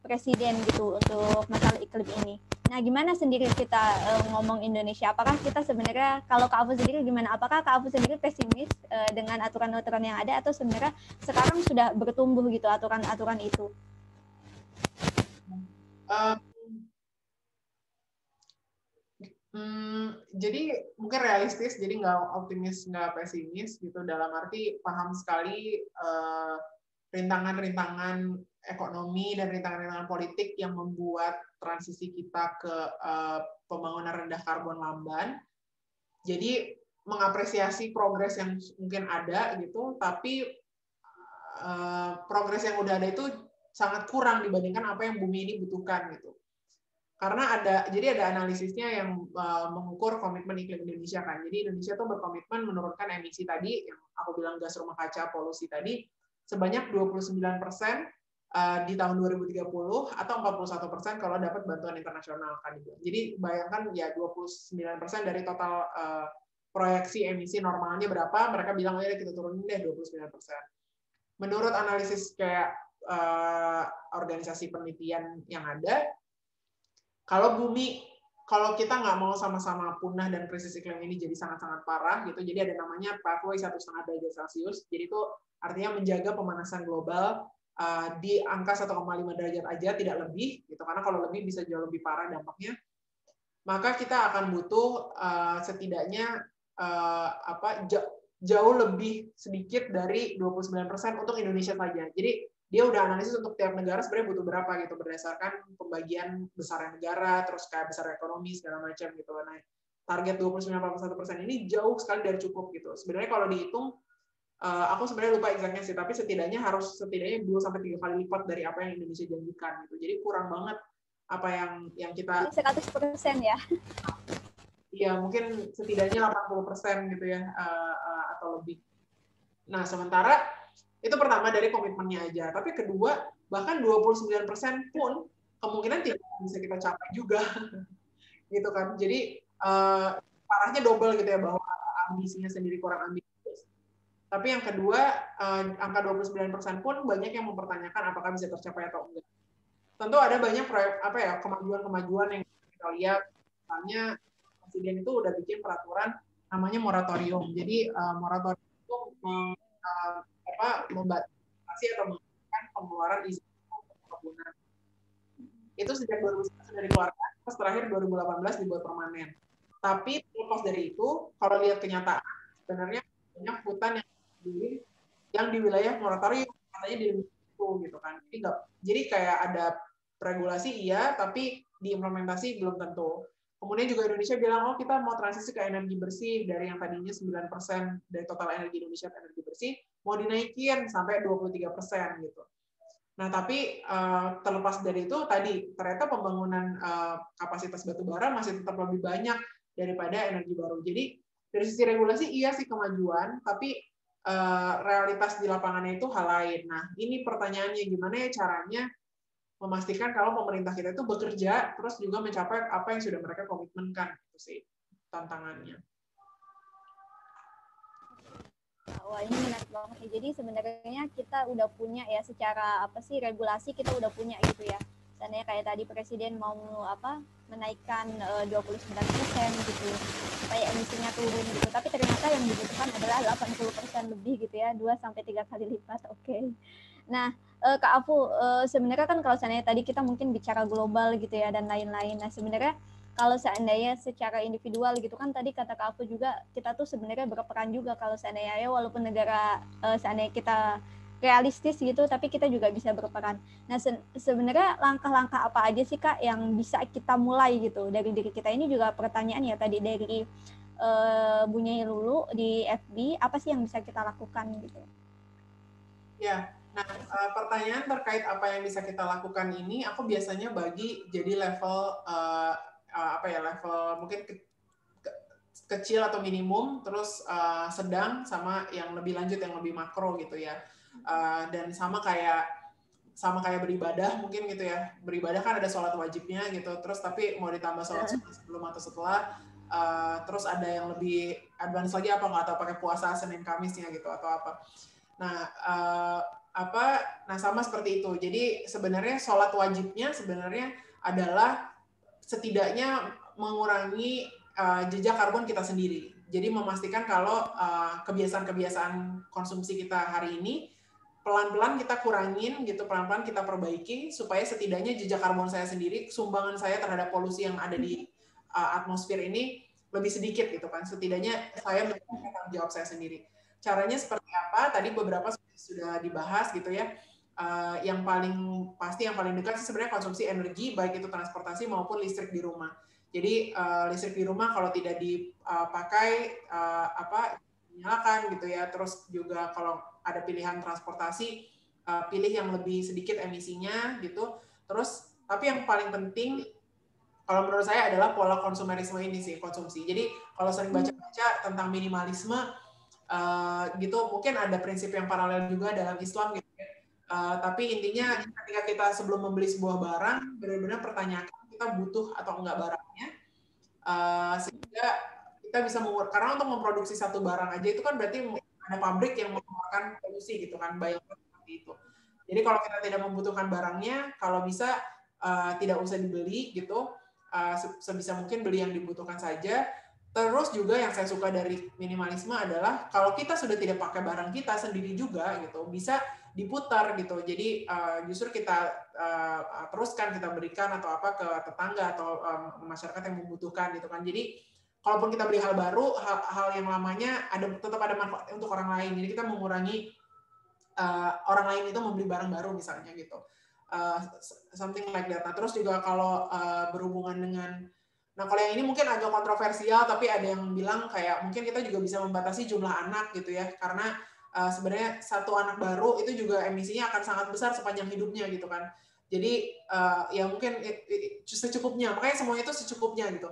presiden gitu untuk masalah iklim ini. Nah, gimana sendiri kita ngomong Indonesia? Apakah kita sebenarnya, kalau Kak Afu sendiri gimana? Apakah Kak Afu sendiri pesimis dengan aturan-aturan yang ada, atau sebenarnya sekarang sudah bertumbuh gitu aturan-aturan itu? Jadi mungkin realistis, jadi nggak optimis, nggak pesimis gitu, dalam arti paham sekali rintangan-rintangan ekonomi dan rintangan-rintangan politik yang membuat transisi kita ke pembangunan rendah karbon lamban. Jadi mengapresiasi progres yang mungkin ada gitu, tapi progres yang udah ada itu sangat kurang dibandingkan apa yang bumi ini butuhkan gitu. Karena jadi ada analisisnya yang mengukur komitmen iklim Indonesia kan. Jadi Indonesia tuh berkomitmen menurunkan emisi tadi, yang aku bilang gas rumah kaca, polusi tadi, sebanyak 29% di tahun 2030 atau 41% kalau dapat bantuan internasional kan. Jadi bayangkan ya 29% dari total proyeksi emisi normalnya berapa, mereka bilang ya kita turunin deh 29%. Menurut analisis kayak organisasi penelitian yang ada, kalau kita nggak mau sama-sama punah dan krisis iklim ini jadi sangat-sangat parah gitu, jadi ada namanya pathway 1,5 derajat Celcius. Jadi itu artinya menjaga pemanasan global di angka 1,5 derajat aja, tidak lebih gitu, karena kalau lebih bisa jauh lebih parah dampaknya. Maka kita akan butuh setidaknya jauh lebih sedikit dari 29% untuk Indonesia saja. Jadi dia udah analisis untuk tiap negara sebenarnya butuh berapa gitu, berdasarkan pembagian besar negara, terus kayak besar ekonomi segala macam gitu. Nah, target 29,1% ini jauh sekali dari cukup gitu. Sebenarnya kalau dihitung, aku sebenarnya lupa exactnya sih, tapi setidaknya 2-3 kali lipat dari apa yang Indonesia janjikan gitu. Jadi kurang banget apa yang kita 100% ya. Iya, mungkin setidaknya 80% gitu ya, atau lebih. Nah, sementara itu pertama dari komitmennya aja. Tapi kedua, bahkan 29% pun kemungkinan tidak bisa kita capai juga. Gitu kan. Jadi, parahnya double gitu ya, bahwa ambisinya sendiri kurang ambisius. Tapi yang kedua, angka 29% pun banyak yang mempertanyakan apakah bisa tercapai atau enggak. Tentu ada banyak kemajuan-kemajuan yang kita lihat. Misalnya, Presiden itu udah bikin peraturan namanya moratorium. Jadi moratorium itu membatasi atau menghentikan pengeluaran izin perkebunan. Itu sejak 2011 sudah dikeluarkan, terus terakhir 2018 dibuat permanen. Tapi terlepas dari itu, kalau lihat kenyataan, sebenarnya banyak hutan yang di wilayah moratorium, katanya di itu gitu kan. Jadi kayak ada regulasi iya, tapi diimplementasi belum tentu. Kemudian juga Indonesia bilang, oh kita mau transisi ke energi bersih, dari yang tadinya 9% dari total energi Indonesia ke energi bersih, mau dinaikin sampai 23% gitu. Nah, tapi terlepas dari itu, tadi ternyata pembangunan kapasitas batu bara masih tetap lebih banyak daripada energi baru. Jadi dari sisi regulasi iya sih kemajuan, tapi realitas di lapangannya itu hal lain. Nah, ini pertanyaannya gimana ya caranya memastikan kalau pemerintah kita itu bekerja terus juga mencapai apa yang sudah mereka komitmenkan, itu sih tantangannya. Wah, ini menarik banget ya. Jadi sebenarnya kita udah punya ya secara regulasi kita udah punya gitu ya. Misalnya kayak tadi Presiden mau menaikkan 29% gitu supaya emisinya turun gitu. Tapi ternyata yang dibutuhkan adalah 80% lebih gitu ya, 2-3 kali lipat. Oke. Nah, Kak Afu, sebenarnya kan kalau seandainya tadi kita mungkin bicara global gitu ya dan lain-lain. Nah, sebenarnya kalau seandainya secara individual gitu kan tadi kata Kak Afu juga kita tuh sebenarnya berperan juga kalau seandainya ya walaupun negara seandainya kita realistis gitu tapi kita juga bisa berperan. Nah, sebenarnya langkah-langkah apa aja sih Kak yang bisa kita mulai gitu dari diri kita? Ini juga pertanyaan ya tadi dari Bu Nyai Lulu di FB, apa sih yang bisa kita lakukan gitu? Ya, nah pertanyaan terkait apa yang bisa kita lakukan ini, aku biasanya bagi jadi level level mungkin kecil atau minimum, terus sedang sama yang lebih lanjut yang lebih makro gitu ya. Dan sama kayak beribadah mungkin gitu ya. Beribadah kan ada sholat wajibnya gitu, terus tapi mau ditambah sholat sebelum atau setelah. Terus ada yang lebih advance lagi apa nggak tahu pakai puasa Senin Kamisnya gitu atau apa. Nah, nah sama seperti itu. Jadi sebenarnya sholat wajibnya sebenarnya adalah setidaknya mengurangi jejak karbon kita sendiri. Jadi memastikan kalau kebiasaan-kebiasaan konsumsi kita hari ini pelan-pelan kita kurangin gitu, pelan-pelan kita perbaiki supaya setidaknya jejak karbon saya sendiri, sumbangan saya terhadap polusi yang ada di atmosfer ini lebih sedikit gitu kan. Setidaknya saya menjaga tanggung jawab saya sendiri. Caranya seperti apa? Tadi beberapa sudah dibahas gitu ya. Yang paling pasti, yang paling dekat sih sebenarnya konsumsi energi, baik itu transportasi maupun listrik di rumah. Jadi listrik di rumah kalau tidak dipakai nyalakan gitu ya. Terus juga kalau ada pilihan transportasi, pilih yang lebih sedikit emisinya gitu. Terus tapi yang paling penting kalau menurut saya adalah pola konsumerisme ini sih, konsumsi. Jadi kalau sering baca-baca tentang minimalisme gitu, mungkin ada prinsip yang paralel juga dalam Islam gitu ya. Tapi intinya ketika kita sebelum membeli sebuah barang, benar-benar pertanyakan kita butuh atau enggak barangnya, sehingga kita bisa karena untuk memproduksi satu barang aja itu kan berarti ada pabrik yang mengeluarkan polusi gitu kan, bayangkan seperti itu. Jadi kalau kita tidak membutuhkan barangnya, kalau bisa tidak usah dibeli gitu, sebisa mungkin beli yang dibutuhkan saja. Terus juga yang saya suka dari minimalisme adalah kalau kita sudah tidak pakai barang kita sendiri juga gitu, bisa diputar gitu. Jadi justru kita teruskan, kita berikan atau apa ke tetangga atau masyarakat yang membutuhkan gitu kan. Jadi kalaupun kita beli hal baru, hal yang lamanya tetap ada manfaat untuk orang lain. Jadi kita mengurangi orang lain itu membeli barang baru misalnya gitu. Something like that. Nah, terus juga kalau berhubungan dengan Nah, kalau yang ini mungkin agak kontroversial, tapi ada yang bilang kayak mungkin kita juga bisa membatasi jumlah anak gitu ya, karena sebenarnya satu anak baru itu juga emisinya akan sangat besar sepanjang hidupnya gitu kan. Jadi ya mungkin secukupnya, makanya semuanya itu secukupnya gitu.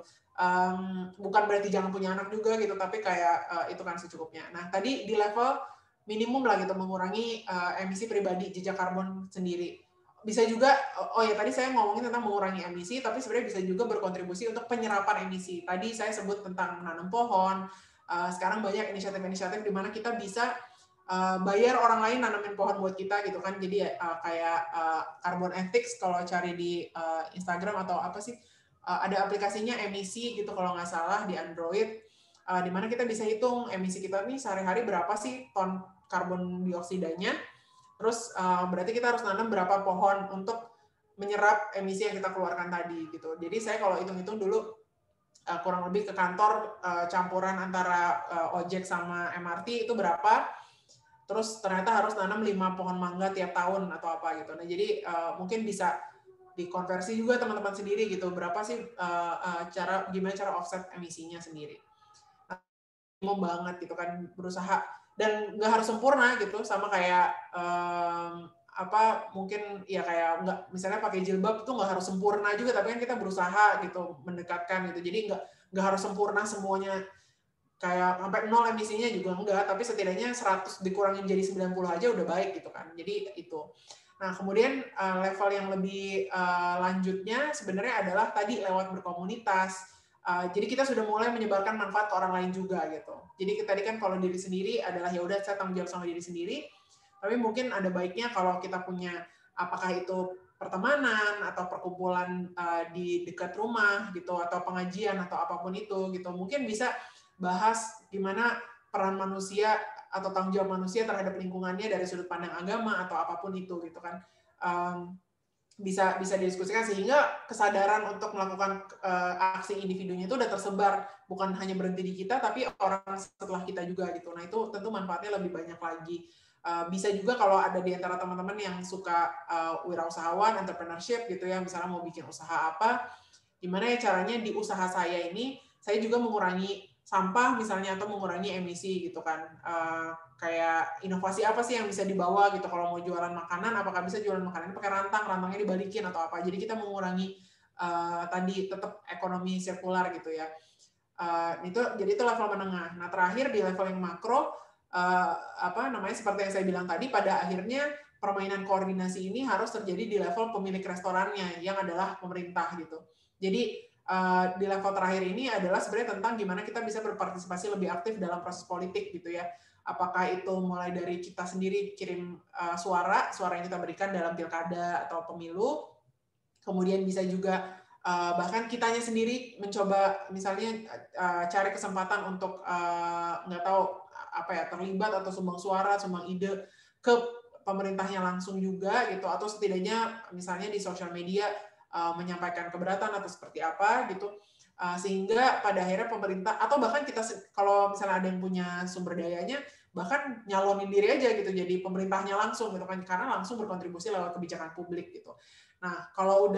Bukan berarti jangan punya anak juga gitu, tapi kayak itu kan secukupnya. Nah, tadi di level minimum lah gitu, mengurangi emisi pribadi, jejak karbon sendiri. Bisa juga, oh ya tadi saya ngomongin tentang mengurangi emisi, tapi sebenarnya bisa juga berkontribusi untuk penyerapan emisi. Tadi saya sebut tentang menanam pohon, sekarang banyak inisiatif-inisiatif di mana kita bisa bayar orang lain nanamin pohon buat kita gitu kan. Jadi kayak carbon ethics kalau cari di Instagram atau apa sih, ada aplikasinya emisi gitu kalau nggak salah di Android, di mana kita bisa hitung emisi kita nih sehari-hari berapa sih ton karbon dioksidanya. Terus berarti kita harus nanam berapa pohon untuk menyerap emisi yang kita keluarkan tadi gitu. Jadi saya kalau hitung-hitung dulu kurang lebih ke kantor campuran antara ojek sama MRT itu berapa. Terus ternyata harus nanam 5 pohon mangga tiap tahun atau apa gitu. Nah, jadi mungkin bisa dikonversi juga teman-teman sendiri gitu. Berapa sih gimana cara offset emisinya sendiri. Mau banget gitu kan, berusaha dan nggak harus sempurna gitu, sama kayak mungkin ya kayak nggak, misalnya pakai jilbab itu nggak harus sempurna juga, tapi kan kita berusaha gitu mendekatkan gitu. Jadi nggak harus sempurna semuanya kayak sampai 0 emisinya juga enggak, tapi setidaknya 100 dikurangin jadi 90 aja udah baik gitu kan. Jadi itu. Nah, kemudian level yang lebih lanjutnya sebenarnya adalah tadi lewat berkomunitas. Jadi kita sudah mulai menyebarkan manfaat ke orang lain juga gitu. Jadi tadi kan kalau diri sendiri adalah ya udah saya tanggung jawab sama diri sendiri, tapi mungkin ada baiknya kalau kita punya, apakah itu pertemanan atau perkumpulan di dekat rumah gitu, atau pengajian atau apapun itu gitu, mungkin bisa bahas gimana peran manusia atau tanggung jawab manusia terhadap lingkungannya dari sudut pandang agama atau apapun itu gitu kan. Bisa didiskusikan sehingga kesadaran untuk melakukan aksi individunya itu udah tersebar, bukan hanya berhenti di kita tapi orang setelah kita juga gitu. Nah, itu tentu manfaatnya lebih banyak lagi. Bisa juga kalau ada di antara teman-teman yang suka wirausahawan, entrepreneurship gitu ya, misalnya mau bikin usaha apa, gimana ya caranya di usaha saya ini saya juga mengurangi sampah misalnya atau mengurangi emisi gitu kan. Kayak inovasi apa sih yang bisa dibawa gitu, kalau mau jualan makanan apakah bisa jualan makanan pakai rantangnya dibalikin atau apa. Jadi kita mengurangi tadi tetap ekonomi sirkular gitu ya. Jadi itu level menengah. Nah, terakhir di level yang makro seperti yang saya bilang tadi, pada akhirnya permainan koordinasi ini harus terjadi di level pemilik restorannya yang adalah pemerintah gitu. Jadi di level terakhir ini adalah sebenarnya tentang gimana kita bisa berpartisipasi lebih aktif dalam proses politik gitu ya. Apakah itu mulai dari kita sendiri kirim suara yang kita berikan dalam pilkada atau pemilu, kemudian bisa juga bahkan kitanya sendiri mencoba misalnya cari kesempatan untuk nggak tahu terlibat atau sumbang suara, sumbang ide ke pemerintahnya langsung juga gitu, atau setidaknya misalnya di sosial media menyampaikan keberatan atau seperti apa gitu, sehingga pada akhirnya pemerintah atau bahkan kita kalau misalnya ada yang punya sumber dayanya bahkan nyalonin diri aja gitu jadi pemerintahnya langsung gitu kan, karena langsung berkontribusi lewat kebijakan publik gitu. Nah, kalau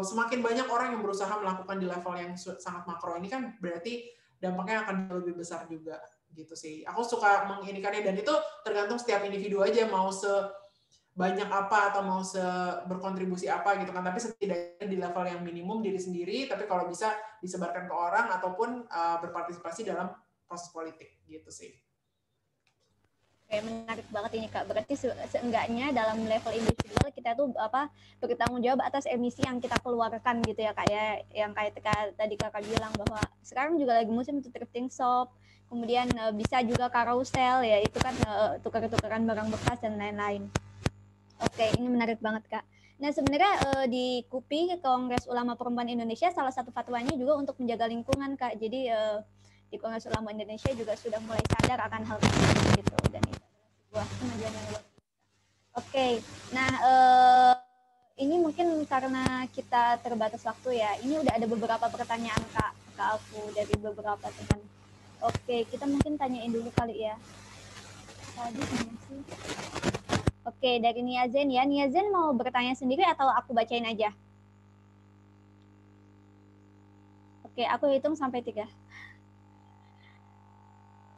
semakin banyak orang yang berusaha melakukan di level yang sangat makro ini kan berarti dampaknya akan lebih besar juga gitu sih. Aku suka menginikannya, dan itu tergantung setiap individu aja mau sebanyak apa atau mau berkontribusi apa gitu kan. Tapi setidaknya di level yang minimum diri sendiri, tapi kalau bisa disebarkan ke orang ataupun berpartisipasi dalam proses politik gitu sih. Oke, menarik banget ini Kak. Berarti seenggaknya dalam level individual kita tuh bertanggung jawab atas emisi yang kita keluarkan gitu ya Kak ya. Yang kayak tadi Kakak bilang bahwa sekarang juga lagi musim thrifting shop. Kemudian bisa juga carousel ya, itu kan tukar-tukaran barang bekas dan lain-lain. Oke, ini menarik banget Kak. Nah, sebenarnya di KUPI, Kongres Ulama Perempuan Indonesia, salah satu fatwanya juga untuk menjaga lingkungan Kak. Jadi di Kongres Ulama Indonesia juga sudah mulai sadar akan hal tersebut gitu, dan itu adalah sebuah kemajuan yang luar biasa. Oke, nah ini mungkin karena kita terbatas waktu ya, ini udah ada beberapa pertanyaan Kak aku dari beberapa teman. Oke, kita mungkin tanyain dulu kali ya. Tadi mana sih? Oke, dari Niazen ya. Niazen mau bertanya sendiri atau aku bacain aja? Oke, aku hitung sampai 3.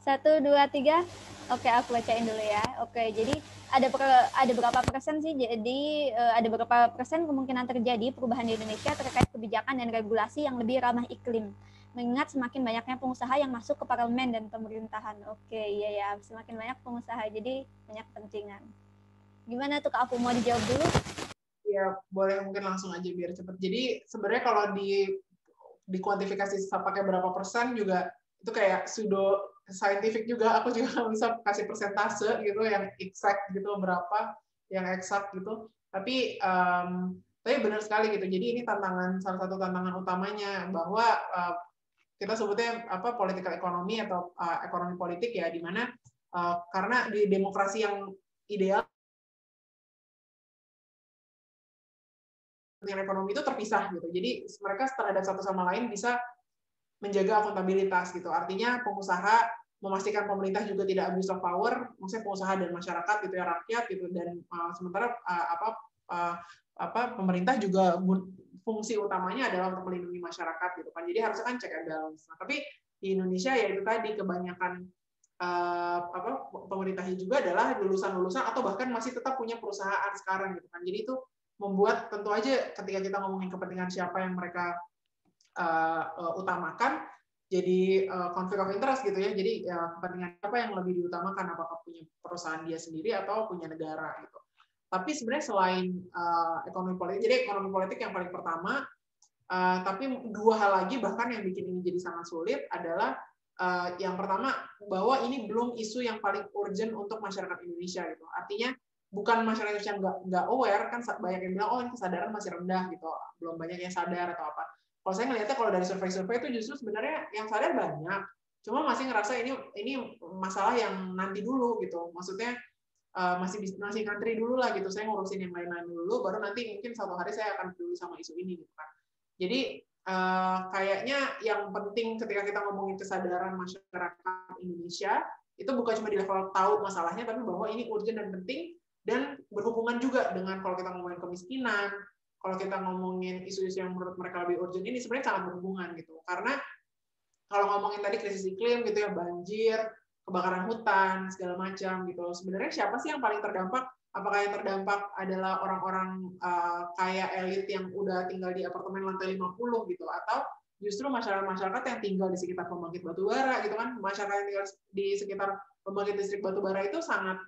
1, 2, 3. Oke, aku bacain dulu ya. Oke, jadi ada berapa persen sih? Jadi ada berapa persen kemungkinan terjadi perubahan di Indonesia terkait kebijakan dan regulasi yang lebih ramah iklim, mengingat semakin banyaknya pengusaha yang masuk ke parlemen dan pemerintahan. Oke, iya ya, semakin banyak pengusaha, jadi banyak kepentingan. Gimana tuh Kak Apu, mau dijawab dulu? Ya, boleh mungkin langsung aja biar cepet. Jadi sebenarnya kalau dikuantifikasi pakai berapa persen juga itu kayak pseudo scientific juga. Aku juga nggak bisa kasih persentase gitu yang exact gitu berapa yang eksak gitu. Tapi benar sekali gitu. Jadi ini salah satu tantangan utamanya bahwa kita sebutnya political economy atau ekonomi politik ya, di mana karena di demokrasi yang ideal kepentingan ekonomi itu terpisah gitu. Jadi mereka terhadap satu sama lain bisa menjaga akuntabilitas gitu. Artinya pengusaha memastikan pemerintah juga tidak abuse of power, maksudnya pengusaha dan masyarakat gitu ya, rakyat gitu, dan sementara pemerintah juga fungsi utamanya adalah untuk melindungi masyarakat gitu kan. Jadi harusnya kan check and balance. Nah, tapi di Indonesia ya itu tadi kebanyakan pemerintahnya juga adalah lulusan-lulusan atau bahkan masih tetap punya perusahaan sekarang gitu kan. Jadi itu membuat tentu aja ketika kita ngomongin kepentingan siapa yang mereka utamakan, jadi konflik of interest gitu ya. Jadi kepentingan apa yang lebih diutamakan, apakah punya perusahaan dia sendiri atau punya negara gitu. Tapi sebenarnya selain ekonomi politik, jadi ekonomi politik yang paling pertama, tapi dua hal lagi bahkan yang bikin ini jadi sangat sulit adalah yang pertama bahwa ini belum isu yang paling urgent untuk masyarakat Indonesia gitu. Artinya bukan masyarakat Indonesia nggak aware, kan banyak yang bilang oh ini kesadaran masih rendah gitu, belum banyak yang sadar atau apa. Kalau saya ngelihatnya kalau dari survei-survei itu justru sebenarnya yang sadar banyak, cuma masih ngerasa ini masalah yang nanti dulu gitu. Maksudnya masih ngantri dulu lah gitu. Saya ngurusin yang lain-lain dulu, baru nanti mungkin suatu hari saya akan peduli sama isu ini gitu kan. Jadi kayaknya yang penting ketika kita ngomongin kesadaran masyarakat Indonesia itu bukan cuma di level tahu masalahnya, tapi bahwa ini urgent dan penting dan berhubungan juga dengan kalau kita ngomongin kemiskinan, kalau kita ngomongin isu-isu yang menurut mereka lebih urgent ini sebenarnya sangat berhubungan gitu. Karena kalau ngomongin tadi krisis iklim gitu ya, banjir, kebakaran hutan, segala macam gitu. Sebenarnya siapa sih yang paling terdampak? Apakah yang terdampak adalah orang-orang kaya elit yang udah tinggal di apartemen lantai 50 gitu, atau justru masyarakat yang tinggal di sekitar pembangkit batu bara gitu kan? Masyarakat yang tinggal di sekitar pembangkit listrik batu bara itu sangat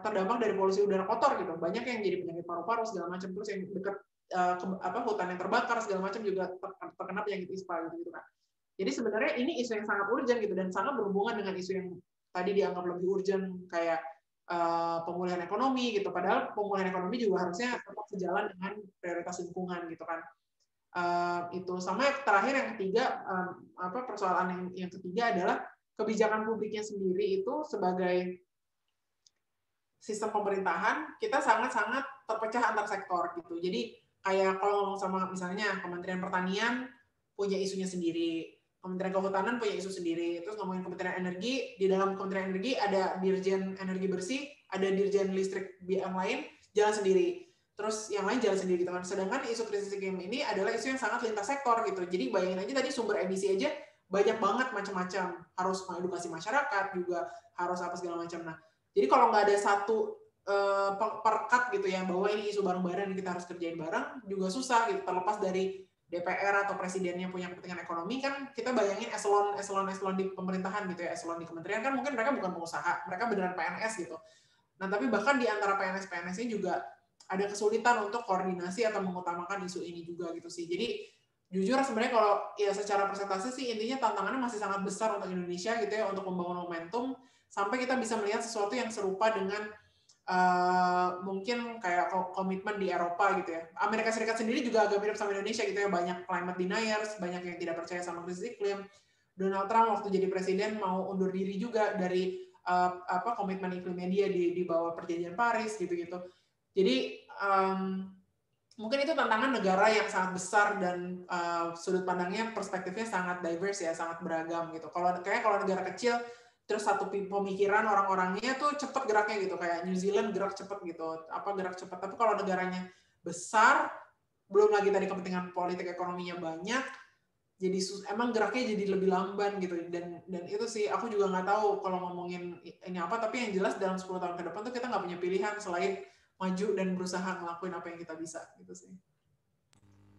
terdampak dari polusi udara kotor gitu. Banyak yang jadi penyakit paru-paru segala macam, terus yang dekat hutan yang terbakar segala macam juga terkena penyakit ISPA gitu kan. Jadi sebenarnya ini isu yang sangat urgent gitu dan sangat berhubungan dengan isu yang tadi dianggap lebih urgent kayak pemulihan ekonomi gitu. Padahal pemulihan ekonomi juga harusnya tetap sejalan dengan prioritas lingkungan gitu kan. Itu sama terakhir yang ketiga persoalan yang ketiga adalah kebijakan publiknya sendiri itu sebagai sistem pemerintahan kita sangat-sangat terpecah antar sektor gitu. Jadi kayak kalau ngomong sama misalnya Kementerian Pertanian punya isunya sendiri, Kementerian Kehutanan punya isu sendiri, terus ngomongin Kementerian Energi, di dalam Kementerian Energi ada Dirjen Energi Bersih, ada Dirjen Listrik yang lain jalan sendiri, terus yang lain jalan sendiri gitu kan. Sedangkan isu krisis iklim ini adalah isu yang sangat lintas sektor gitu. Jadi bayangin aja tadi sumber emisi aja banyak banget macam-macam, harus mengedukasi masyarakat juga, harus apa segala macam. Nah, jadi kalau nggak ada satu perkat gitu ya bahwa ini isu bareng-bareng kita harus kerjain bareng juga susah gitu. Terlepas dari DPR atau presidennya punya kepentingan ekonomi kan kita bayangin eselon di pemerintahan gitu ya, eselon di kementerian kan mungkin mereka bukan pengusaha, mereka beneran PNS gitu. Nah tapi bahkan di antara PNS-PNS ini juga ada kesulitan untuk koordinasi atau mengutamakan isu ini juga gitu sih. Jadi jujur sebenarnya kalau ya secara persentase sih intinya tantangannya masih sangat besar untuk Indonesia gitu ya untuk membangun momentum sampai kita bisa melihat sesuatu yang serupa dengan mungkin kayak komitmen di Eropa gitu ya. Amerika Serikat sendiri juga agak mirip sama Indonesia gitu ya, banyak climate deniers, banyak yang tidak percaya sama krisis iklim. Donald Trump waktu jadi presiden mau undur diri juga dari komitmen iklimnya dia di bawah perjanjian Paris gitu-gitu. Jadi mungkin itu tantangan negara yang sangat besar dan sudut pandangnya perspektifnya sangat diverse ya, sangat beragam gitu. Kalau negara kecil terus satu pemikiran orang-orangnya tuh cepet geraknya gitu, kayak New Zealand gerak cepet gitu, gerak cepet. Tapi kalau negaranya besar, belum lagi tadi kepentingan politik ekonominya banyak, jadi emang geraknya jadi lebih lamban gitu, dan itu sih aku juga nggak tahu kalau ngomongin ini apa, tapi yang jelas dalam 10 tahun ke depan tuh kita nggak punya pilihan selain maju dan berusaha ngelakuin apa yang kita bisa gitu sih.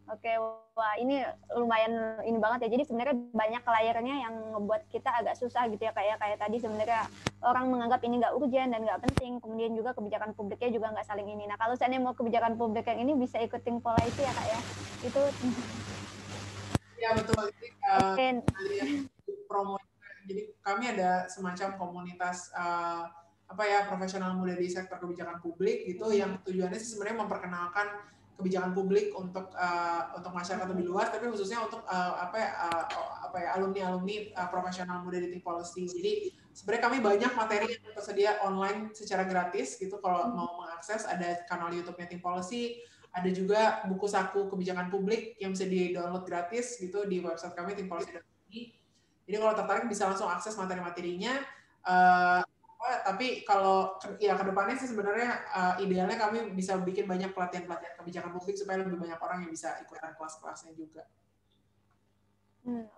Oke, wah ini lumayan ini banget ya. Jadi sebenarnya banyak layernya yang ngebuat kita agak susah gitu ya, kayak tadi sebenarnya orang menganggap ini nggak urgent dan nggak penting. Kemudian juga kebijakan publiknya juga nggak saling ini. Nah kalau seandainya mau kebijakan publik yang ini bisa ikutin pola itu ya kak ya. Itu. Ya betul. Jadi promo. Jadi kami ada semacam komunitas profesional muda di sektor kebijakan publik gitu, yang tujuannya sih sebenarnya memperkenalkan kebijakan publik untuk masyarakat lebih luas, tapi khususnya untuk alumni profesional muda di Think Policy. Jadi sebenarnya kami banyak materi yang tersedia online secara gratis gitu, kalau mau mengakses. Ada kanal YouTube-nya Think Policy, ada juga buku saku kebijakan publik yang bisa di-download gratis gitu di website kami thinkpolicy.id. Jadi kalau tertarik bisa langsung akses materi-materinya. Tapi kalau ya kedepannya sih sebenarnya idealnya kami bisa bikin banyak pelatihan-pelatihan kebijakan publik supaya lebih banyak orang yang bisa ikutan kelas-kelasnya juga.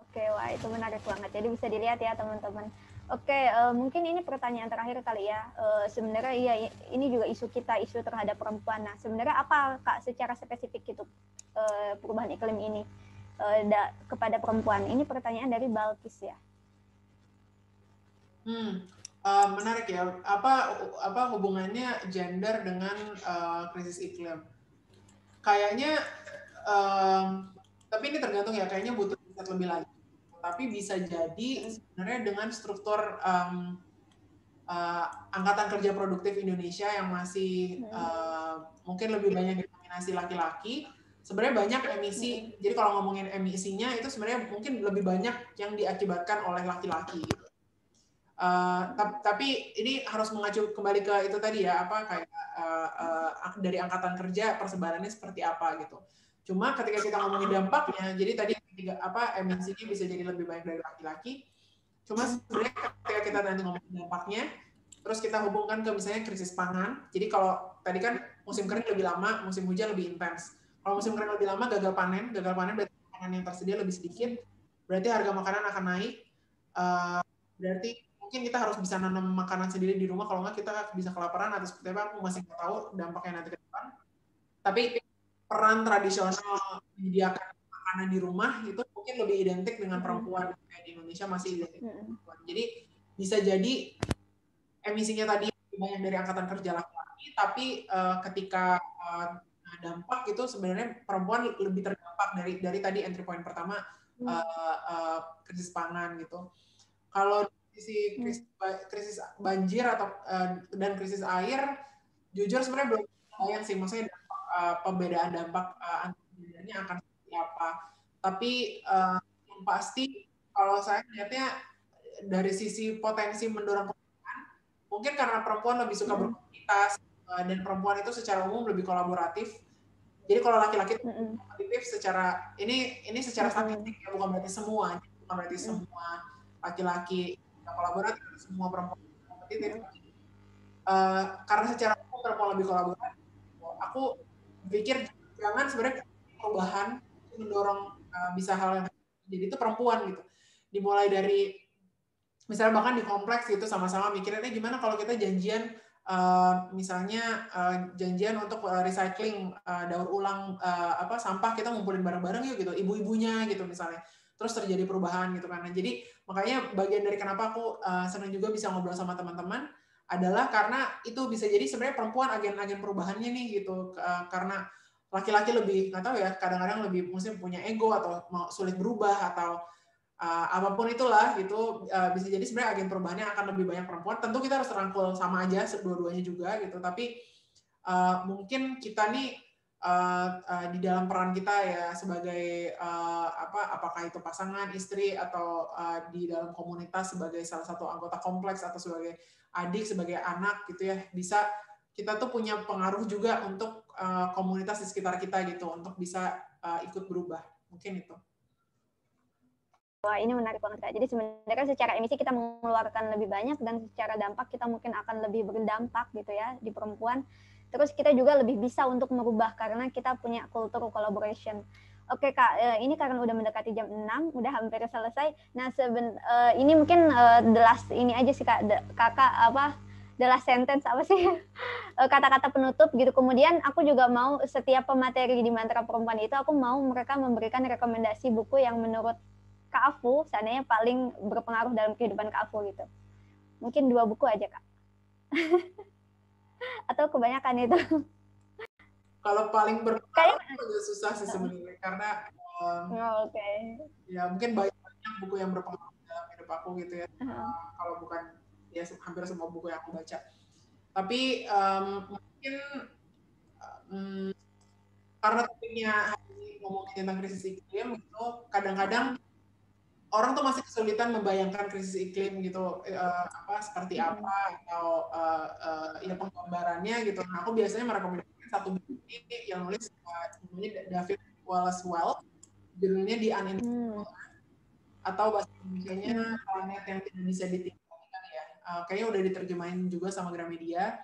Oke, wah itu menarik banget. Jadi bisa dilihat ya teman-teman. Oke, mungkin ini pertanyaan terakhir kali ya. Sebenarnya iya ini juga isu kita, isu terhadap perempuan. Nah sebenarnya apa Kak secara spesifik itu perubahan iklim ini kepada perempuan? Ini pertanyaan dari Balkis ya. Menarik ya. Apa hubungannya gender dengan krisis iklim? Kayaknya, tapi ini tergantung ya. Kayaknya butuh riset lebih lanjut. Tapi bisa jadi sebenarnya dengan struktur angkatan kerja produktif Indonesia yang masih mungkin lebih banyak didominasi laki-laki. Sebenarnya banyak emisi. Jadi kalau ngomongin emisinya itu sebenarnya mungkin lebih banyak yang diakibatkan oleh laki-laki. Gitu. Tapi ini harus mengacu kembali ke itu tadi ya, dari angkatan kerja persebarannya seperti apa gitu. Cuma ketika kita ngomongin dampaknya, jadi tadi emisinya bisa jadi lebih banyak dari laki-laki. Cuma sebenarnya ketika kita nanti ngomongin dampaknya, terus kita hubungkan ke misalnya krisis pangan. Jadi kalau tadi kan musim kering lebih lama, musim hujan lebih intens. Kalau musim kering lebih lama, gagal panen berarti makanan yang tersedia lebih sedikit, berarti harga makanan akan naik. Berarti mungkin kita harus bisa nanam makanan sendiri di rumah, kalau nggak kita bisa kelaparan atau seperti apa, aku masih nggak tahu dampaknya nanti ke depan. Tapi peran tradisional menyediakan makanan di rumah itu mungkin lebih identik dengan perempuan, kayak di Indonesia masih identik dengan perempuan. Jadi bisa jadi emisinya tadi banyak dari angkatan kerja laki-laki, tapi ketika dampak itu sebenarnya perempuan lebih terdampak dari tadi entry point pertama, krisis pangan gitu. Kalau sisi krisis banjir dan krisis air, jujur sebenarnya belum kebayang sih, maksudnya pembedaan dampak antaranya akan seperti apa. Tapi yang pasti kalau saya lihatnya dari sisi potensi mendorong perubahan, mungkin karena perempuan lebih suka berkomunitas dan perempuan itu secara umum lebih kolaboratif. Jadi kalau laki-laki itu kompetitif secara ini secara statistik ya, bukan berarti semua laki-laki kolaboratif, semua perempuan kompetitif. Karena secara umum perempuan lebih kolaboratif, aku pikir jangan sebenarnya perubahan mendorong bisa hal yang jadi itu perempuan gitu. Dimulai dari misalnya bahkan di kompleks gitu sama-sama mikirnya gimana kalau kita janjian misalnya janjian untuk recycling, daur ulang sampah, kita ngumpulin bareng-bareng yuk gitu, ibu-ibunya gitu misalnya. Terus terjadi perubahan gitu kan. Nah, jadi makanya bagian dari kenapa aku senang juga bisa ngobrol sama teman-teman adalah karena itu bisa jadi sebenarnya perempuan agen-agen perubahannya nih gitu. Karena laki-laki lebih nggak tahu ya, kadang-kadang lebih mungkin punya ego atau mau sulit berubah atau apapun itulah gitu, bisa jadi sebenarnya agen perubahannya akan lebih banyak perempuan. Tentu kita harus rangkul sama aja dua-duanya juga gitu. Tapi mungkin kita nih di dalam peran kita ya sebagai apakah itu pasangan, istri, atau di dalam komunitas sebagai salah satu anggota kompleks atau sebagai adik, sebagai anak gitu ya, bisa kita tuh punya pengaruh juga untuk komunitas di sekitar kita gitu, untuk bisa ikut berubah. Mungkin itu. Wah, ini menarik banget Kak. Jadi sebenarnya secara emisi kita mengeluarkan lebih banyak dan secara dampak kita mungkin akan lebih berdampak gitu ya di perempuan. Terus kita juga lebih bisa untuk merubah karena kita punya kultur collaboration. Oke Kak, ini karena udah mendekati jam 6, udah hampir selesai. Nah, ini mungkin the last ini aja sih Kak, Kakak apa the last sentence apa sih? Kata-kata penutup gitu. Kemudian aku juga mau setiap pemateri di Mantra Perempuan itu aku mau mereka memberikan rekomendasi buku yang menurut Kak Afu seandainya paling berpengaruh dalam kehidupan Kak Afu gitu. Mungkin 2 buku aja Kak. Atau kebanyakan itu. Kalau paling berpengaruh agak susah sih sebenarnya karena ya mungkin banyak buku yang berpengaruh dalam hidup aku gitu ya. Kalau bukan ya hampir semua buku yang aku baca. Tapi mungkin karena topiknya hari ini ngomongin tentang krisis iklim gitu, kadang-kadang orang tuh masih kesulitan membayangkan krisis iklim gitu seperti apa atau ya penggambarannya gitu. Nah, aku biasanya merekomendasikan satu buku ini yang nulis namanya David Wallace Wells, judulnya The Uninhabitable atau bahasa Indonesia-nya Planet yang Tidak Bisa Ditinggalkan ya. Kayaknya udah diterjemahin juga sama Gramedia.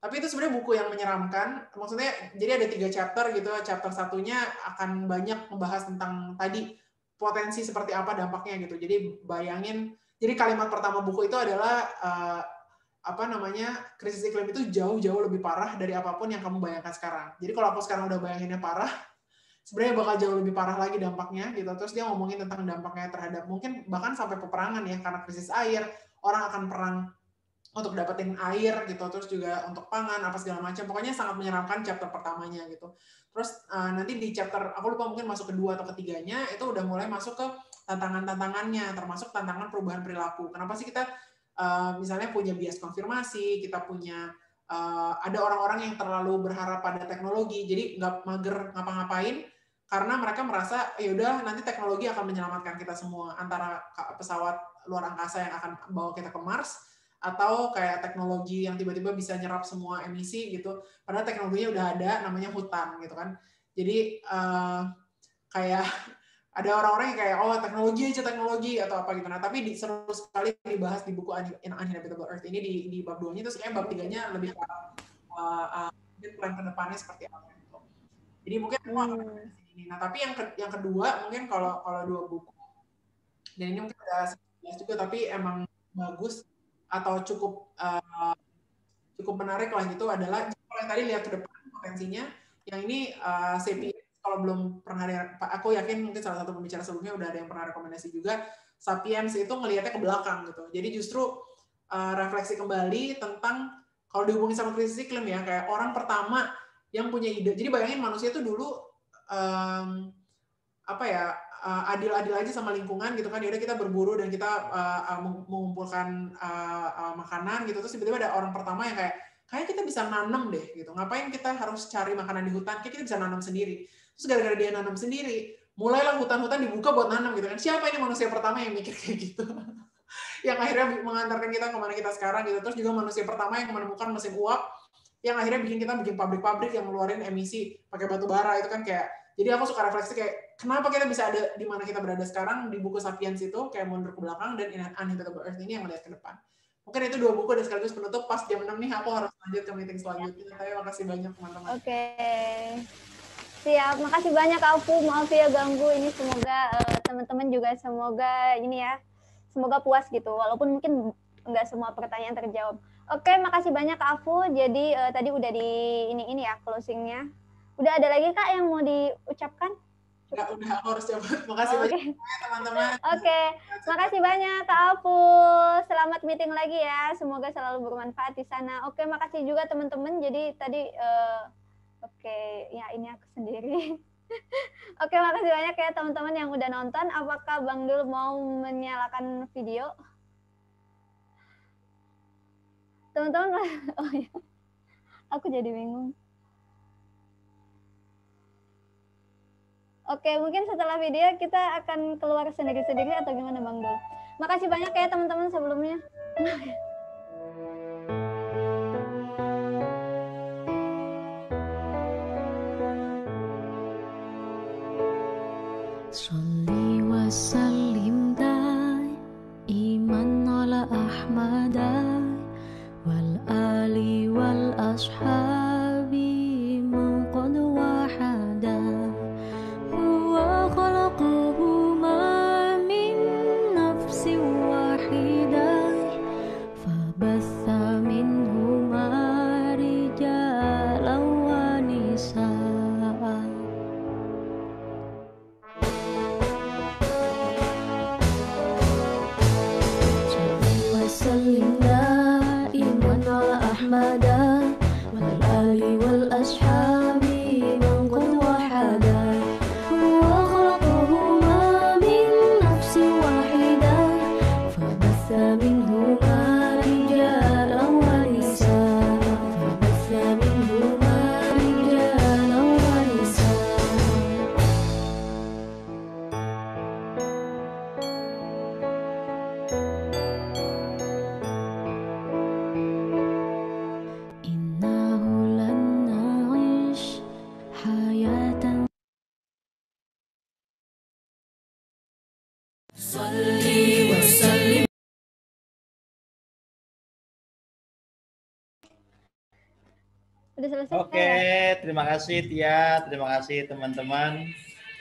Tapi itu sebenarnya buku yang menyeramkan. Maksudnya jadi ada 3 chapter gitu. Chapter satunya akan banyak membahas tentang tadi potensi seperti apa dampaknya gitu. Jadi bayangin, jadi kalimat pertama buku itu adalah krisis iklim itu jauh-jauh lebih parah dari apapun yang kamu bayangkan sekarang. Jadi kalau aku sekarang udah bayanginnya parah, sebenarnya bakal jauh lebih parah lagi dampaknya gitu. Terus dia ngomongin tentang dampaknya terhadap mungkin bahkan sampai peperangan ya, karena krisis air, orang akan perang untuk dapetin air gitu, terus juga untuk pangan apa segala macam. Pokoknya sangat menyeramkan chapter pertamanya gitu. Terus nanti di chapter aku lupa mungkin masuk kedua atau ketiganya itu udah mulai masuk ke tantangannya, termasuk tantangan perubahan perilaku. Kenapa sih kita misalnya punya bias konfirmasi, kita punya ada orang-orang yang terlalu berharap pada teknologi, jadi nggak mager ngapa-ngapain karena mereka merasa ya udah nanti teknologi akan menyelamatkan kita semua, antara pesawat luar angkasa yang akan bawa kita ke Mars atau kayak teknologi yang tiba-tiba bisa nyerap semua emisi gitu. Padahal teknologinya udah ada, namanya hutan gitu kan. Jadi kayak ada orang-orang yang kayak teknologi atau apa gitu. Nah, tapi seru sekali dibahas di buku Uninhabitable Earth ini di bab 2-nya, terus kayak bab 3-nya lebih plan ke depannya seperti apa gitu. Jadi mungkin aku akan di sini. Nah, tapi yang kedua mungkin kalau 2 buku dan ini mungkin udah jelas juga tapi emang bagus atau cukup menarik lah gitu adalah kalau yang tadi lihat ke depan potensinya, yang ini Sapiens, kalau belum pernah aku yakin mungkin salah satu pembicara sebelumnya udah ada yang pernah rekomendasi juga. Sapiens itu ngelihatnya ke belakang gitu, jadi justru refleksi kembali tentang kalau dihubungin sama krisis iklim ya, kayak orang pertama yang punya ide. Jadi bayangin manusia itu dulu adil-adil aja sama lingkungan gitu kan. Yaudah kita berburu dan kita mengumpulkan makanan gitu. Terus tiba-tiba ada orang pertama yang kayak kita bisa nanam deh gitu. Ngapain kita harus cari makanan di hutan? Kayak kita bisa nanam sendiri. Terus gara-gara dia nanam sendiri, mulailah hutan-hutan dibuka buat nanam gitu kan. Siapa ini manusia pertama yang mikir kayak gitu? Yang akhirnya mengantarkan kita kemana kita sekarang gitu. Terus juga manusia pertama yang menemukan mesin uap yang akhirnya bikin pabrik-pabrik yang ngeluarin emisi pakai batu bara itu kan kayak. Jadi aku suka refleksi kayak kenapa kita bisa ada di mana kita berada sekarang di buku Sapiens itu kayak mundur ke belakang, dan Uninhabitable Earth ini yang melihat ke depan. Mungkin itu 2 buku dan sekaligus penutup. Pas jam 6 nih aku harus lanjut ke meeting selanjutnya. Terima kasih banyak teman-teman. Oke. Siap, makasih banyak Alfu. Maaf ya ganggu ini, semoga teman-teman juga semoga puas gitu walaupun mungkin nggak semua pertanyaan terjawab. Oke, makasih banyak Kak Afu. Jadi tadi udah di ini ya closingnya. Udah ada lagi Kak yang mau diucapkan? Udah aku harus cabut. Makasih banyak teman-teman. Oke, makasih banyak Kak Afu. Selamat meeting lagi ya. Semoga selalu bermanfaat di sana. Oke, makasih juga teman-teman. Jadi tadi ya ini aku sendiri. Oke, makasih banyak ya teman-teman yang udah nonton. Apakah Bang Dul mau menyalakan video? Teman-teman, oh ya, aku jadi bingung. Oke, mungkin setelah video kita akan keluar sendiri-sendiri atau gimana Bang Dul? Makasih banyak ya teman-teman sebelumnya. Salli wa sallim daiman ala Ahmad wal ali wal ashabi man qad wahada أحمدا والآل والأصحاب من قد وحدا هو خلقهما من نفس واحدة فبث منهما رجالا ونساء فبث منهما رجالا ونساء إنه لن نعيش حياة صلي وسلم. Udah selesai Oke, ya? terima kasih Tia, terima kasih teman-teman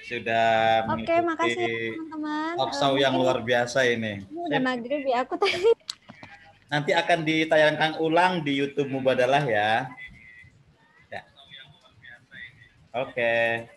sudah Oke, makasih ya mengikuti teman-teman. talkshow yang Mungkin luar biasa ini. ini udah maghrib ya aku tadi. Nanti akan ditayangkan ulang di YouTube Mubadalah ya. Ya. Oke.